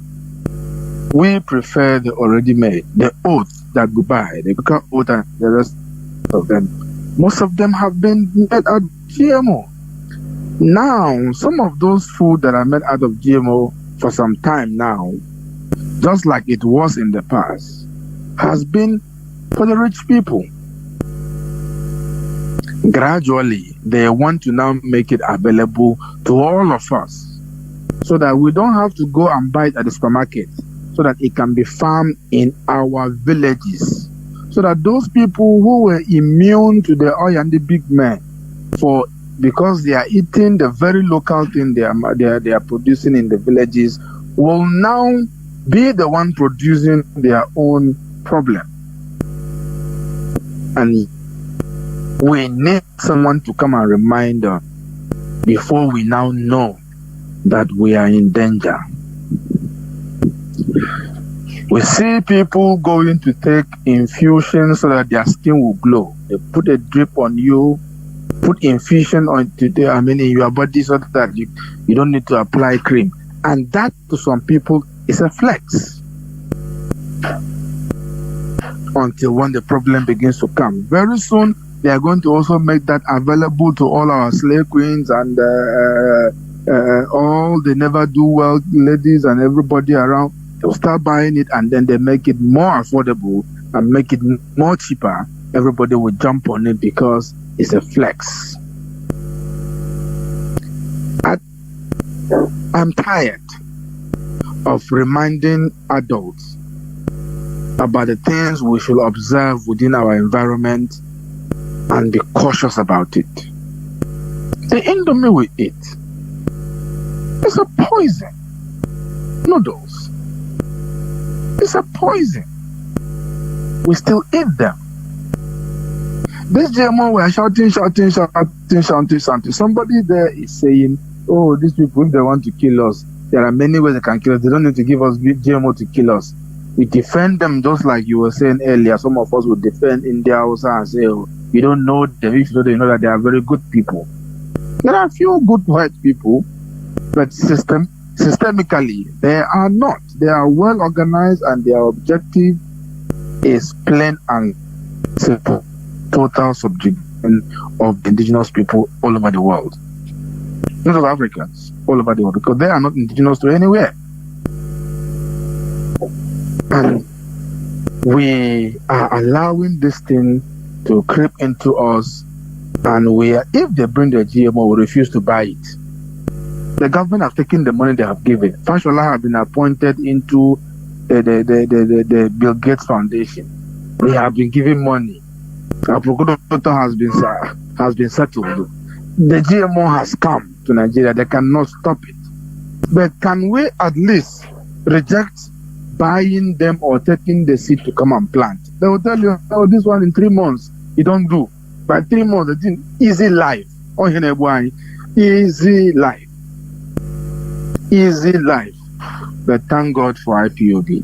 We prefer the already made, the oats that we buy, the oat and the rest of them. Most of them have been made out of GMO. Now, some of those food that are made out of GMO for some time now, just like it was in the past, has been for the rich people. Gradually, they want to now make it available to all of us so that we don't have to go and buy it at the supermarket, so that it can be farmed in our villages, so that those people who were immune to the oil and the big men because they are eating the very local thing they are producing in the villages will now be the one producing their own problem. And we need someone to come and remind us before we now know that we are in danger. We see people going to take infusion so that their skin will glow. They put a drip on you, put infusion in your body so that you don't need to apply cream. And that to some people is a flex. Until when the problem begins to come. Very soon, they are going to also make that available to all our slave queens and all the never do well ladies and everybody around. They'll start buying it and then they make it more affordable and make it more cheaper. Everybody will jump on it because it's a flex. I'm tired of reminding adults about the things we should observe within our environment and be cautious about it. The indomie we eat is a poison. Noodles. It's a poison. We still eat them. This GMO, we are shouting. Somebody there is saying, oh, these people, if they want to kill us, there are many ways they can kill us. They don't need to give us GMO to kill us. We defend them just like you were saying earlier. Some of us would defend India also and say, oh, you don't know them. If you know that they are very good people. There are a few good white people, but systemically, they are not. They are well organized and their objective is plain and simple. Total subjugation of the indigenous people all over the world. Not just Africans, all over the world, because they are not indigenous to anywhere. And we are allowing this thing to creep into us, and if they bring the GMO, we refuse to buy it. The government have taken the money they have given. Fashola have been appointed into the Bill Gates Foundation. They have been given money. Our procurator has been settled. The GMO has come to Nigeria. They cannot stop it. But can we at least reject buying them or taking the seed to come and plant? They will tell you, oh, this one in 3 months, you don't do. By 3 months, it's easy life. Oh, easy life. Easy life. But thank God for IPOB.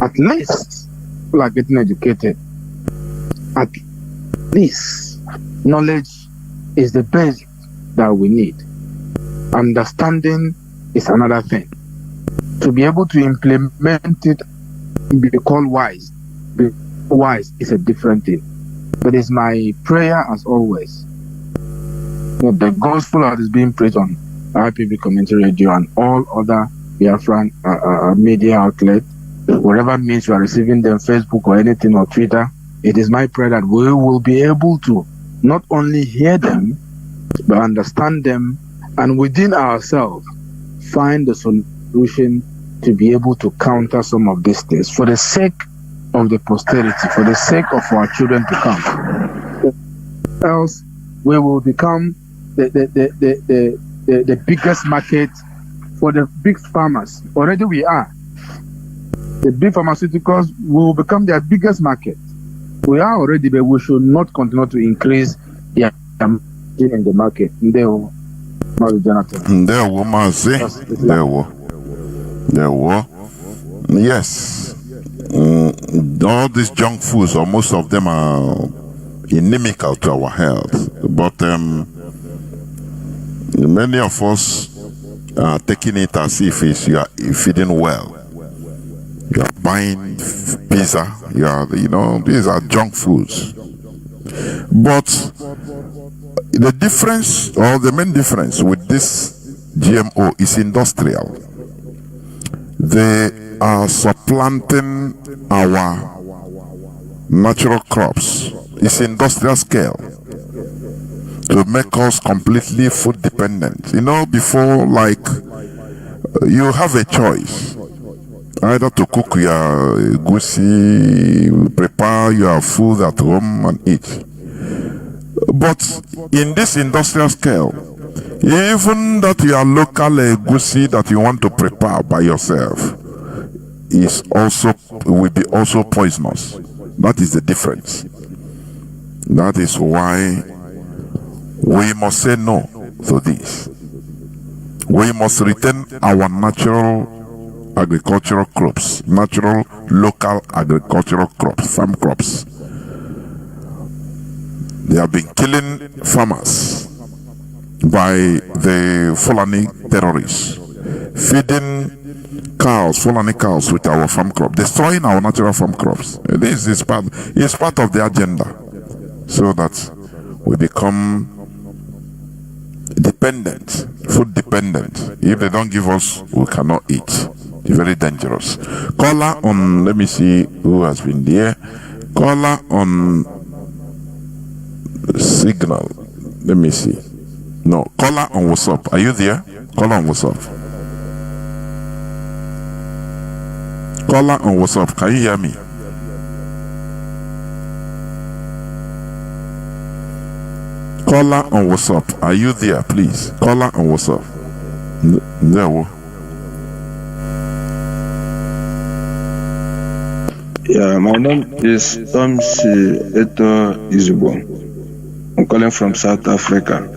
At least people are getting educated. At least knowledge is the basic that we need. Understanding is another thing. To be able to implement it, be called wise. Be wise is a different thing. But it's my prayer as always that the gospel that is being preached on IPB Community Radio and all other Biafran media outlets, whatever means you are receiving them, Facebook or anything or Twitter, it is my prayer that we will be able to not only hear them, but understand them, and within ourselves find the solution to be able to counter some of these things for the sake of the posterity, for the sake of our children to come. Else, we will become the biggest market for the big farmers. Already we are. The big pharmaceuticals will become their biggest market. We are already, but we should not continue to increase their margin in the market. Mazi Jonathan. There were. Yes. All these junk foods, or most of them, are inimical to our health. But many of us are taking it as if you are feeding well. You are buying pizza. These are junk foods. But the difference, or the main difference with this GMO is industrial. They are supplanting our natural crops. It's industrial scale to make us completely food dependent. Before, like, you have a choice either to cook your goosey, prepare your food at home and eat. But in this industrial scale, even that your local goosey that you want to prepare by yourself will be also poisonous. That is the difference. That is why we must say no to this. We must retain our natural agricultural crops, natural local agricultural crops, farm crops. They have been killing farmers by the Fulani terrorists, feeding Fulani cows with our farm crop, destroying our natural farm crops. This is part of the agenda, so that we become dependent, food dependent. If they don't give us, we cannot eat. It's very dangerous. Caller on, let me see who has been there. Caller on Signal. Let me see. No, caller on WhatsApp. Are you there? Caller on WhatsApp. Caller on WhatsApp, can you hear me? Caller on WhatsApp, are you there, please? Caller on WhatsApp. There. Yeah, my name is Tomsi Eto Izubo. I'm calling from South Africa.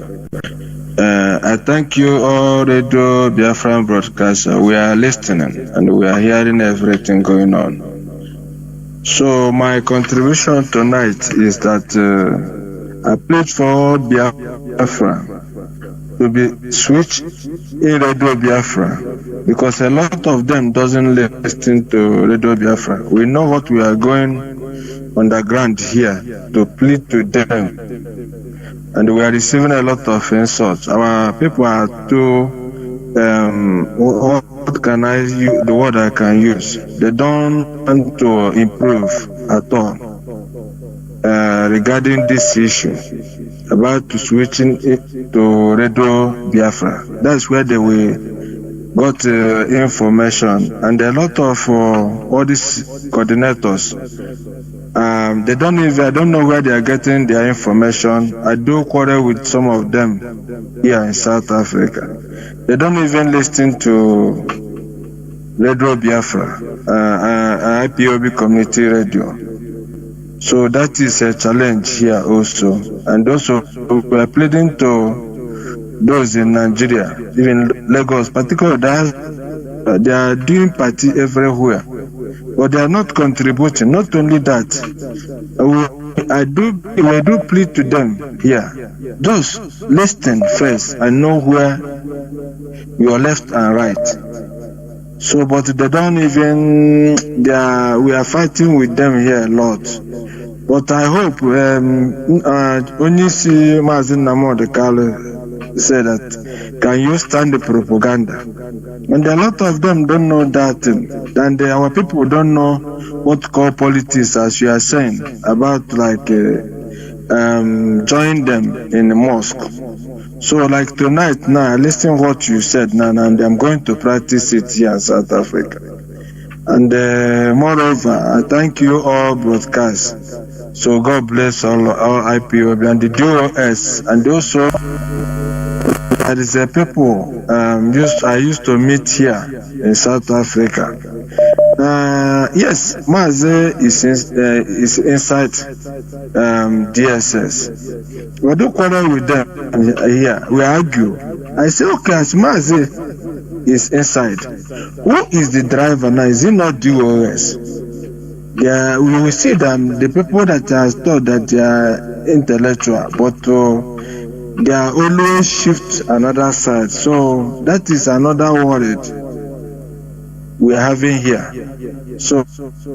I thank you all Radio Biafran broadcasters. We are listening and we are hearing everything going on. So my contribution tonight is that I plead for Biafra to be switched in Radio Biafra because a lot of them doesn't listen to Radio Biafra. We know what we are going underground here to plead to them, and we are receiving a lot of insults. Our people are too what can I use, the word I can use? They don't want to improve at all regarding this issue about switching it to Radio Biafra. That's where they will got information, and a lot of all these coordinators, they don't even, I don't know where they are getting their information. I do quarrel with some of them here in South Africa. They don't even listen to Radio Biafra, IPOB community radio. So that is a challenge here also. And also we are pleading to those in Nigeria, even Lagos, particularly they are doing party everywhere, but they are not contributing. Not only that, we do plead to them here. Just listen first and know where you are left and right. So, but they don't even, we are fighting with them here a lot. But I hope, only see Mazi Nnamdi Kanu said that, can you stand the propaganda? And a lot of them don't know that, and our people don't know what call politics, as you are saying, about like join them in the mosque. So like tonight now, listen what you said now, and I'm going to practice it here in South Africa. And moreover, I thank you all broadcast. So God bless all IPOB and the DOS, and also there is a people I used to meet here in South Africa. Yes, Mazi is inside DSS. We do quarrel with them here. We argue. I say, okay, as Mazi is inside, who is the driver now? Is it not DOS? Yeah, we will see them, the people that are thought that they are intellectual, but they are always shift another side. So that is another worry we are having here. So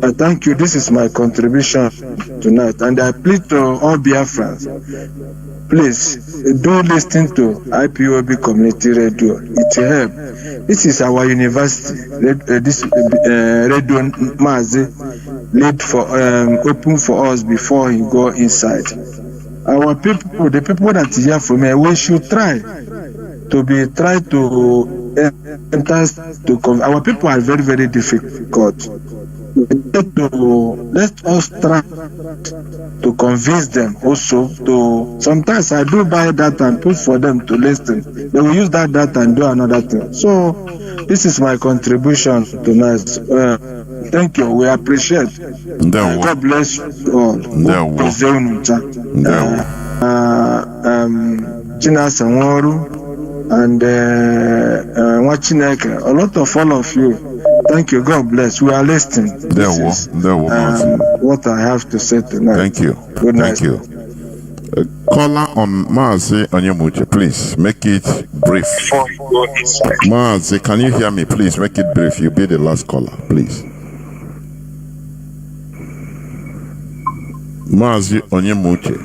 I thank you. This is my contribution tonight, and I plead to all Biafrans, please do listen to IPOB community radio. It will help. This is our university. This radio Mazi laid for open for us before you go inside. Our people, the people that hear from here, we should try to enter to. Our people are very, very difficult. Let us try to convince them also to. Sometimes I do buy data and put for them to listen. They will use that data and do another thing. So this is my contribution tonight. Thank you. We appreciate. God bless you all. China Sanwaru and Wachineke. A lot of all of you. Thank you. God bless. We are listening. What I have to say tonight. Thank you. Good night. Thank you. Caller on Mazi Onyemuche, please make it brief. Mazi, can you hear me? Please make it brief. You be the last caller, please. Mazi Onyemuche,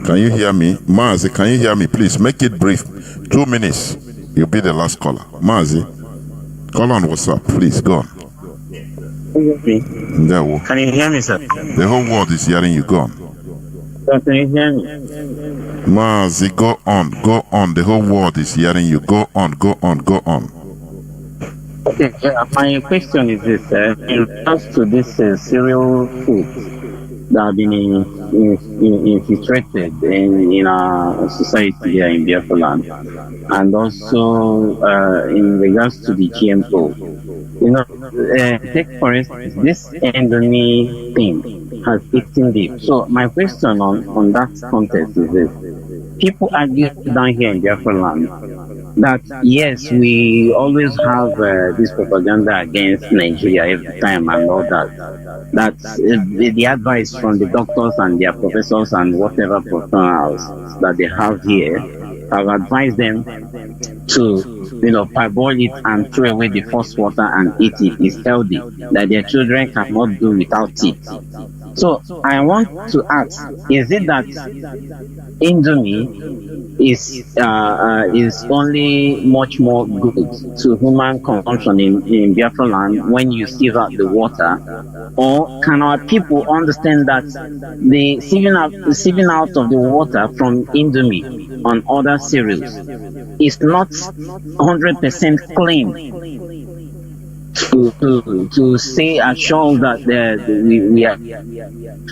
can you hear me? Mazi, can you hear me? Please make it brief. 2 minutes. You'll be the last caller. Mazi, call on WhatsApp, please. Go on. Can you hear me, sir? The whole world is hearing you. Go on. Can you hear me? Mazi, go on. The whole world is hearing you. Go on. Okay, my question is this: in regards to this cereal food that have been infiltrated in our society here in Biafran, and also in regards to the GMO, take for instance this Indomie thing has eaten deep. So my question on that context is this: people argue down here in Biafran land that yes, we always have this propaganda against Nigeria every time and all that. That's the advice from the doctors and their professors and whatever professionals that they have here. I've advised them to, parboil it and throw away the first water and eat it. It's healthy. That their children cannot do without it. So I want to ask: is it that Indomie is only much more good to human consumption in Biafra land when you sieve out the water, or can our people understand that the sieving out of the water from Indomie on other cereals is not 100% clean to say assure that we are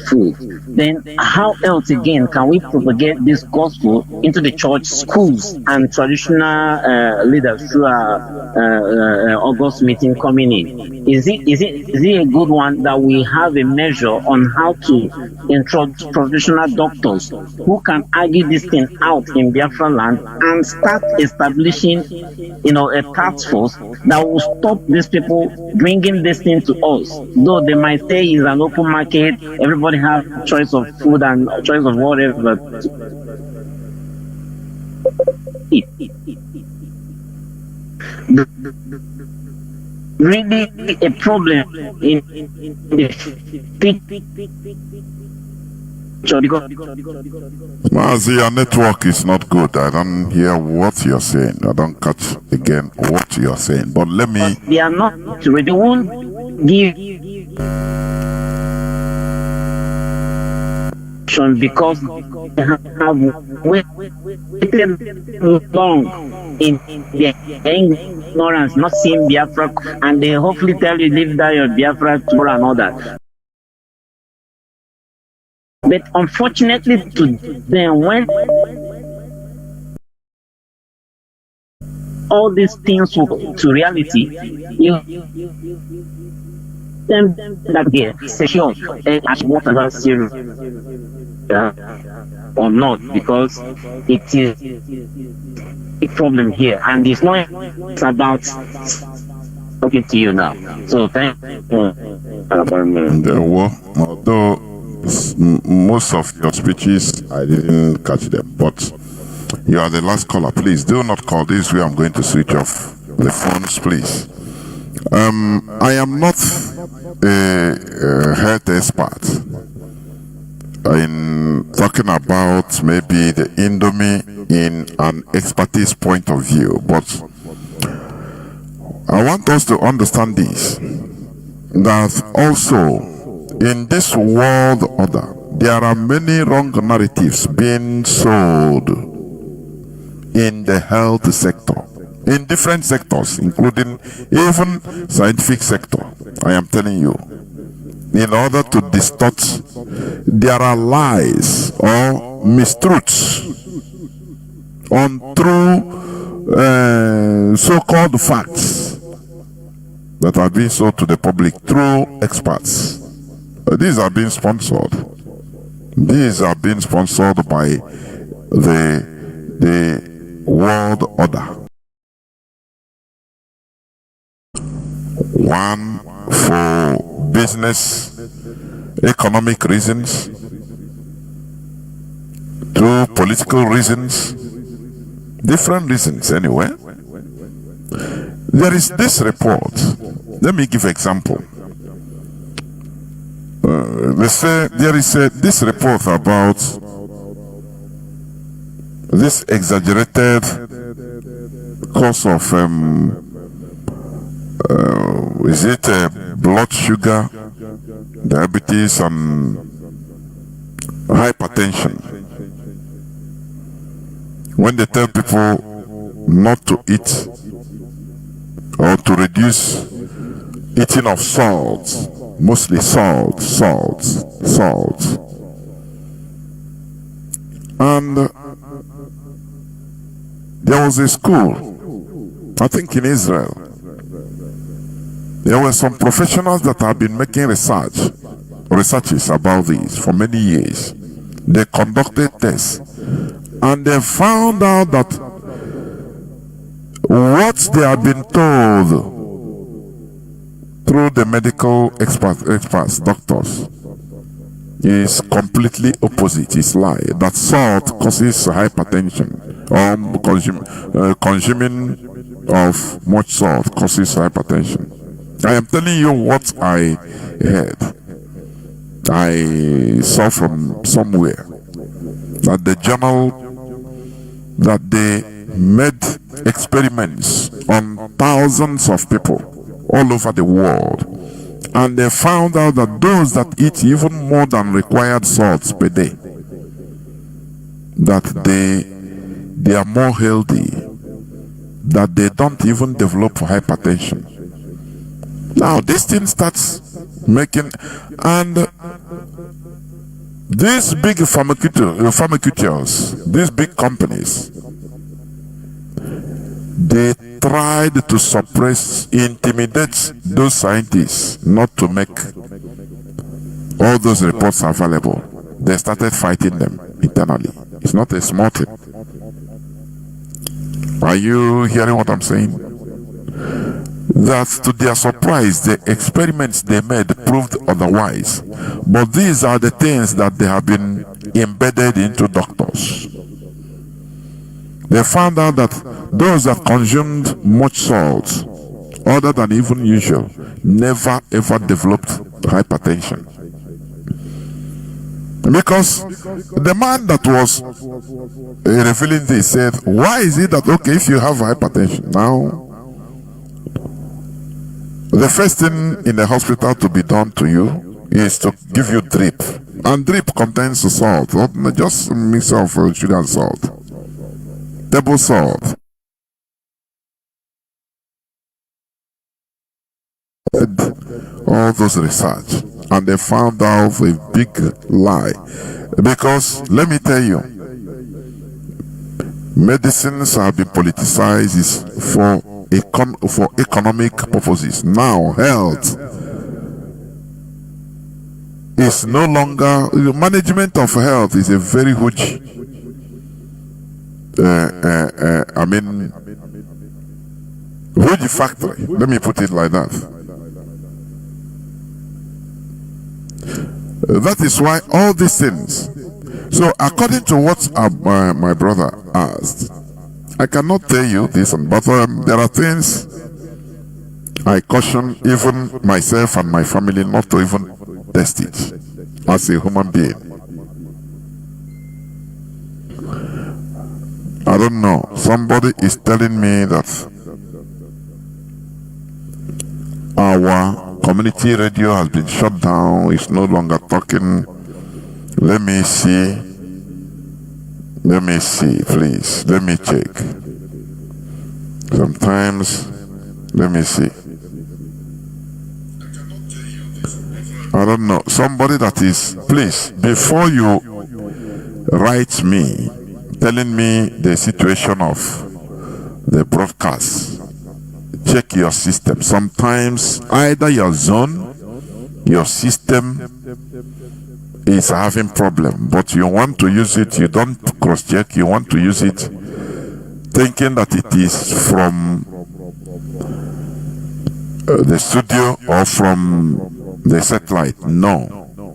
food? Then how else again can we propagate this gospel into the church, schools, and traditional leaders through our August meeting coming in? Is it a good one that we have a measure on how to introduce professional doctors who can argue this thing out in Biafra land and start establishing a task force that will stop these people bringing this thing to us? Though they might say it's an open market, everybody has choice of food and choice of whatever, but really a problem in the Mazi, your network is not good. I don't hear what you're saying. I don't catch again what you're saying. But let me. They are not ready. They won't give because they have waited long in their ignorance, not seeing Biafra, and they hopefully tell you live there your Biafra tomorrow and all that. But unfortunately to them, when all these things will to reality, you them that they secure as whatever serious or not, because it is a problem here, and it's not about talking to you now. So thank you. Although most of your speeches I didn't catch them, but you are the last caller. Please do not call. This is where I'm going to switch off the phones, please. I am not a health expert in talking about maybe the Indomie in an expertise point of view, but I want us to understand this, that also in this world order there are many wrong narratives being sold in the health sector, in different sectors, including even scientific sector. I am telling you, in order to distort, there are lies or mistruths, untrue so-called facts that are being sold to the public through experts. These are being sponsored. These are being sponsored by the world order. One for business, economic reasons, two political reasons, different reasons anyway. There is this report. Let me give example. They say there is this report about this exaggerated cause of is it blood sugar, diabetes, and hypertension. When they tell people not to eat or to reduce eating of salt, mostly salt. And there was a school, I think in Israel. There were some professionals that have been making researches about this for many years. They conducted tests and they found out that what they have been told through the medical experts, doctors, is completely opposite. It's lie. That salt causes hypertension, or consuming of much salt causes hypertension. I am telling you what I heard. I saw from somewhere that the journal, that they made experiments on thousands of people all over the world, and they found out that those that eat even more than required salts per day, that they are more healthy, that they don't even develop hypertension. Now this thing starts making, and these big pharmaceuticals, these big companies, they tried to suppress, intimidate those scientists not to make all those reports available. They started fighting them internally. It's not a small thing. Are you hearing what I'm saying? That to their surprise, the experiments they made proved otherwise. But these are the things that they have been embedded into doctors. They found out that those that consumed much salt, other than even usual, never ever developed hypertension. Because the man that was revealing this said, why is it that, okay, if you have hypertension, now the first thing in the hospital to be done to you is to give you drip. And drip contains salt, not just a mixture of sugar and salt. Table salt. All those research, and they found out a big lie. Because let me tell you, medicines have been politicized is for economic purposes. Now health is no longer, the management of health is a very huge huge factory. Let me put it like that. That is why all these things. So according to what my brother asked, I cannot tell you this, but there are things I caution even myself and my family not to even test it as a human being. I don't know. Somebody is telling me that our community radio has been shut down. It's no longer talking. Let me see. Let me see, please. Let me check. Sometimes, let me see. I don't know. Somebody that is, please, before you write me, telling me the situation of the broadcast, check your system. Sometimes either your zone, your system is having problem, but you want to use it, you don't cross-check, you want to use it thinking that it is from the studio or from the satellite. No,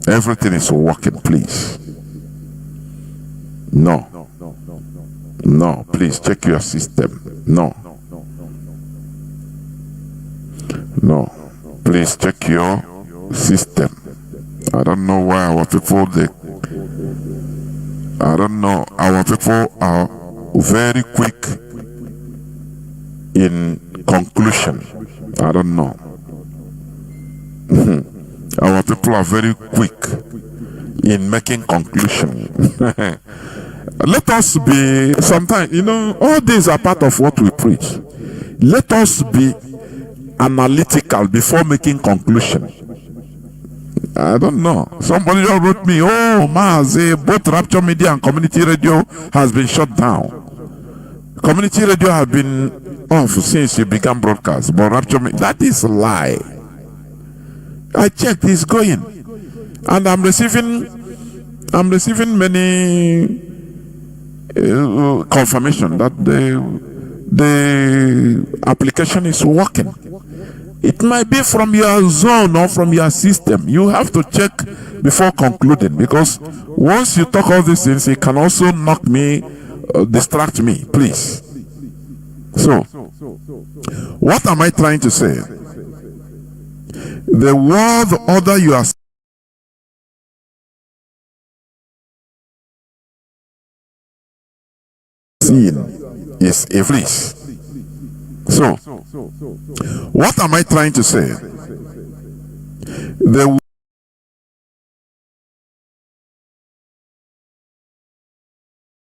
everything is working, please. No, please check your system. No, please check your system. I don't know why our people are very quick in conclusion. I don't know. Our people are very quick in making conclusion. Let us be, sometimes, all these are part of what we preach. Let us be analytical before making conclusion. I don't know. Somebody just wrote me, oh, Mazi, both Rapture Media and Community Radio has been shut down. Community Radio has been off since you began broadcast, but Rapture Media, that is a lie. I checked, it's going. And I'm receiving many confirmation that the application is working. It might be from your zone or from your system. You have to check before concluding, because once you talk all these things, it can also knock me, distract me, please. So, what am I trying to say? The world order you are seeing is a fleece. So, what am I trying to say? The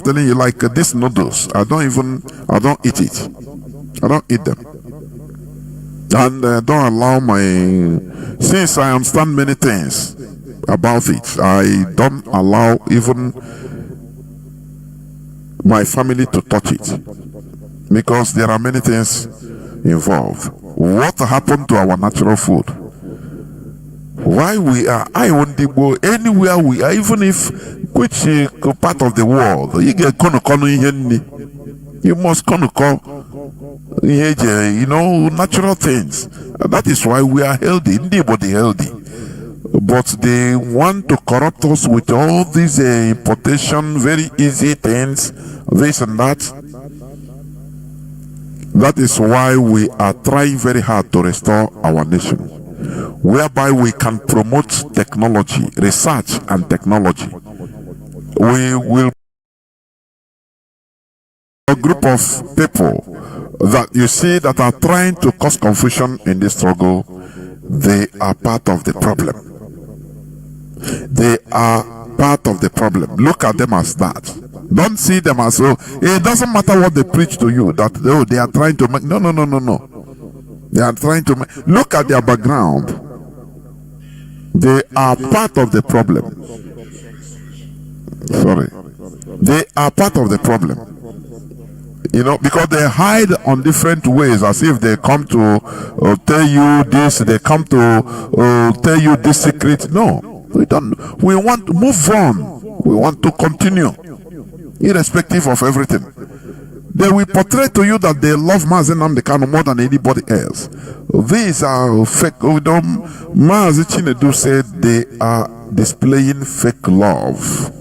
telling you, like these noodles, I don't eat it. I don't eat them. And don't allow since I understand many things about it, I don't allow even my family to touch it, because there are many things involved. What happened to our natural food? Why we are, I won't go anywhere we are, even if which part of the world, you get you must natural things. That is why we are healthy, anybody healthy. But they want to corrupt us with all these importation, very easy things, this and that. That is why we are trying very hard to restore our nation, whereby we can promote technology, research and technology. We will a group of people that you see that are trying to cause confusion in this struggle. They are part of the problem. They are part of the problem. Look at them as that. Don't see them as, oh, it doesn't matter what they preach to you, that oh, they are trying to make. No. They are trying to make. Look at their background. They are part of the problem. Sorry. They are part of the problem. Because they hide on different ways, as if they come to tell you this, they come to tell you this secret. No, we don't. We want to move on. We want to continue, irrespective of everything. They will portray to you that they love Mazi Nnamdi Kanu more than anybody else. These are fake. Mazi Chinedu said they are displaying fake love,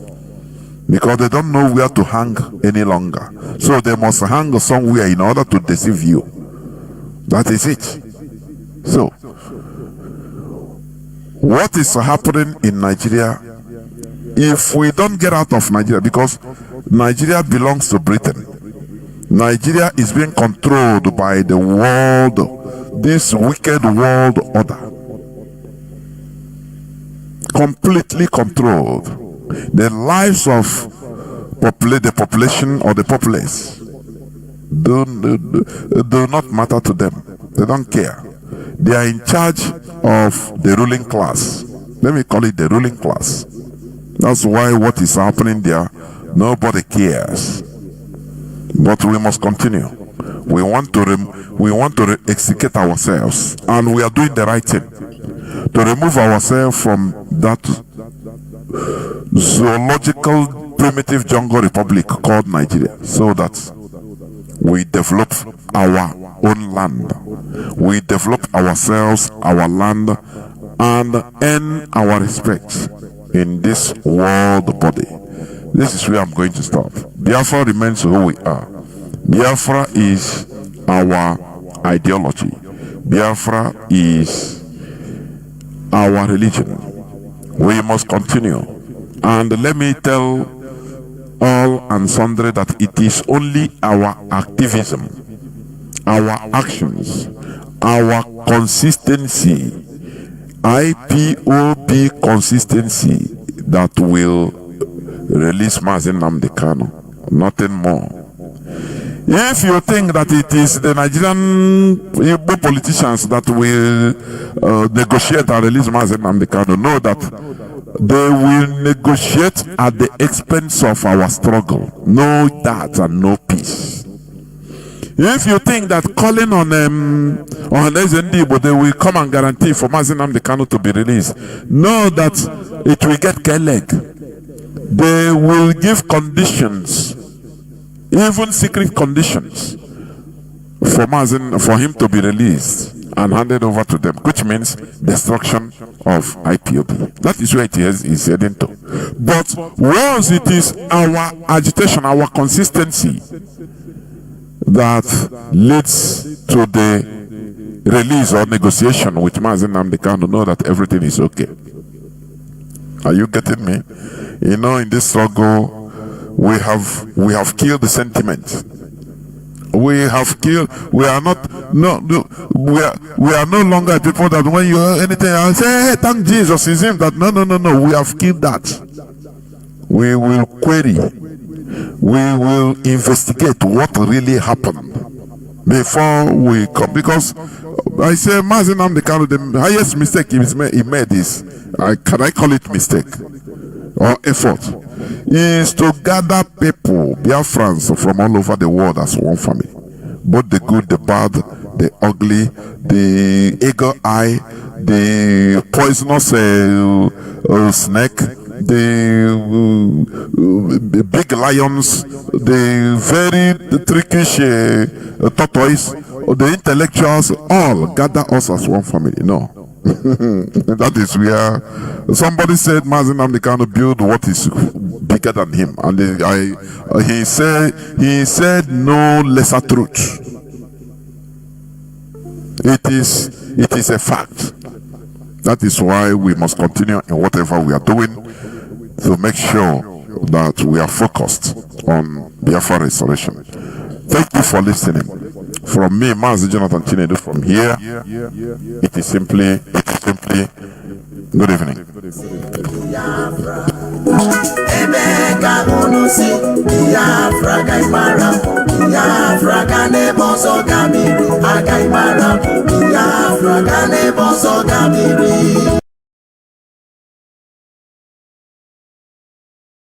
because they don't know where to hang any longer. So they must hang somewhere in order to deceive you. That is it. So, what is happening in Nigeria, if we don't get out of Nigeria, because Nigeria belongs to Britain. Nigeria is being controlled by the world, this wicked world order. Completely controlled. The lives of the population or the populace do not matter to them. They don't care. They are in charge of the ruling class. Let me call it the ruling class. That's why what is happening there, nobody cares. But we must continue. We want to extricate ourselves, and we are doing the right thing to remove ourselves from that zoological primitive jungle republic called Nigeria, so that we develop our own land, we develop ourselves, our land, and earn our respect in this world body. This is where I'm going to stop. Biafra remains who we are. Biafra is our ideology. Biafra is our religion. We must continue. And let me tell all and sundry that it is only our activism, our actions, our consistency, IPOB consistency, that will release Mazi Nnamdi Kanu. Nothing more. If you think that it is the Nigerian Igbo politicians that will negotiate and release Mazi Nnamdi Kanu, know that they will negotiate at the expense of our struggle. No that and no peace. If you think that calling on SND, but they will come and guarantee for Mazi Nnamdi Kanu to be released, know that it will get Keleg. They will give conditions, even secret conditions, for him to be released and handed over to them, which means destruction of IPOB. That is where it is heading to. But once it is our agitation, our consistency that leads to the release or negotiation with Mazi Nnamdi Kanu, know that everything is okay. Are you getting me? You know, in this struggle, we have killed the sentiment. We have killed. We are not. We are no longer people that when you hear anything, I say, "Hey, thank Jesus." Is him that? No. We have killed that. We will query. We will investigate what really happened before we come. Because I say, Mazi Nnamdi Kanu, the highest mistake he made is, can I call it mistake or effort, is to gather people, Biafrans from all over the world as one family. Both the good, the bad, the ugly, the eagle eye, the poisonous snake, the big lions, the very trickish tortoise, the intellectuals, all gather us as one family. No. That is where somebody said Mazi Nnamdi Kanu build what is bigger than him, and he said no lesser truth. It is a fact. That is why we must continue in whatever we are doing to make sure that we are focused on Biafra restoration. Thank you for listening. From me, Mazi Jonathan Chinedu, from here, it is simply good evening. Biafra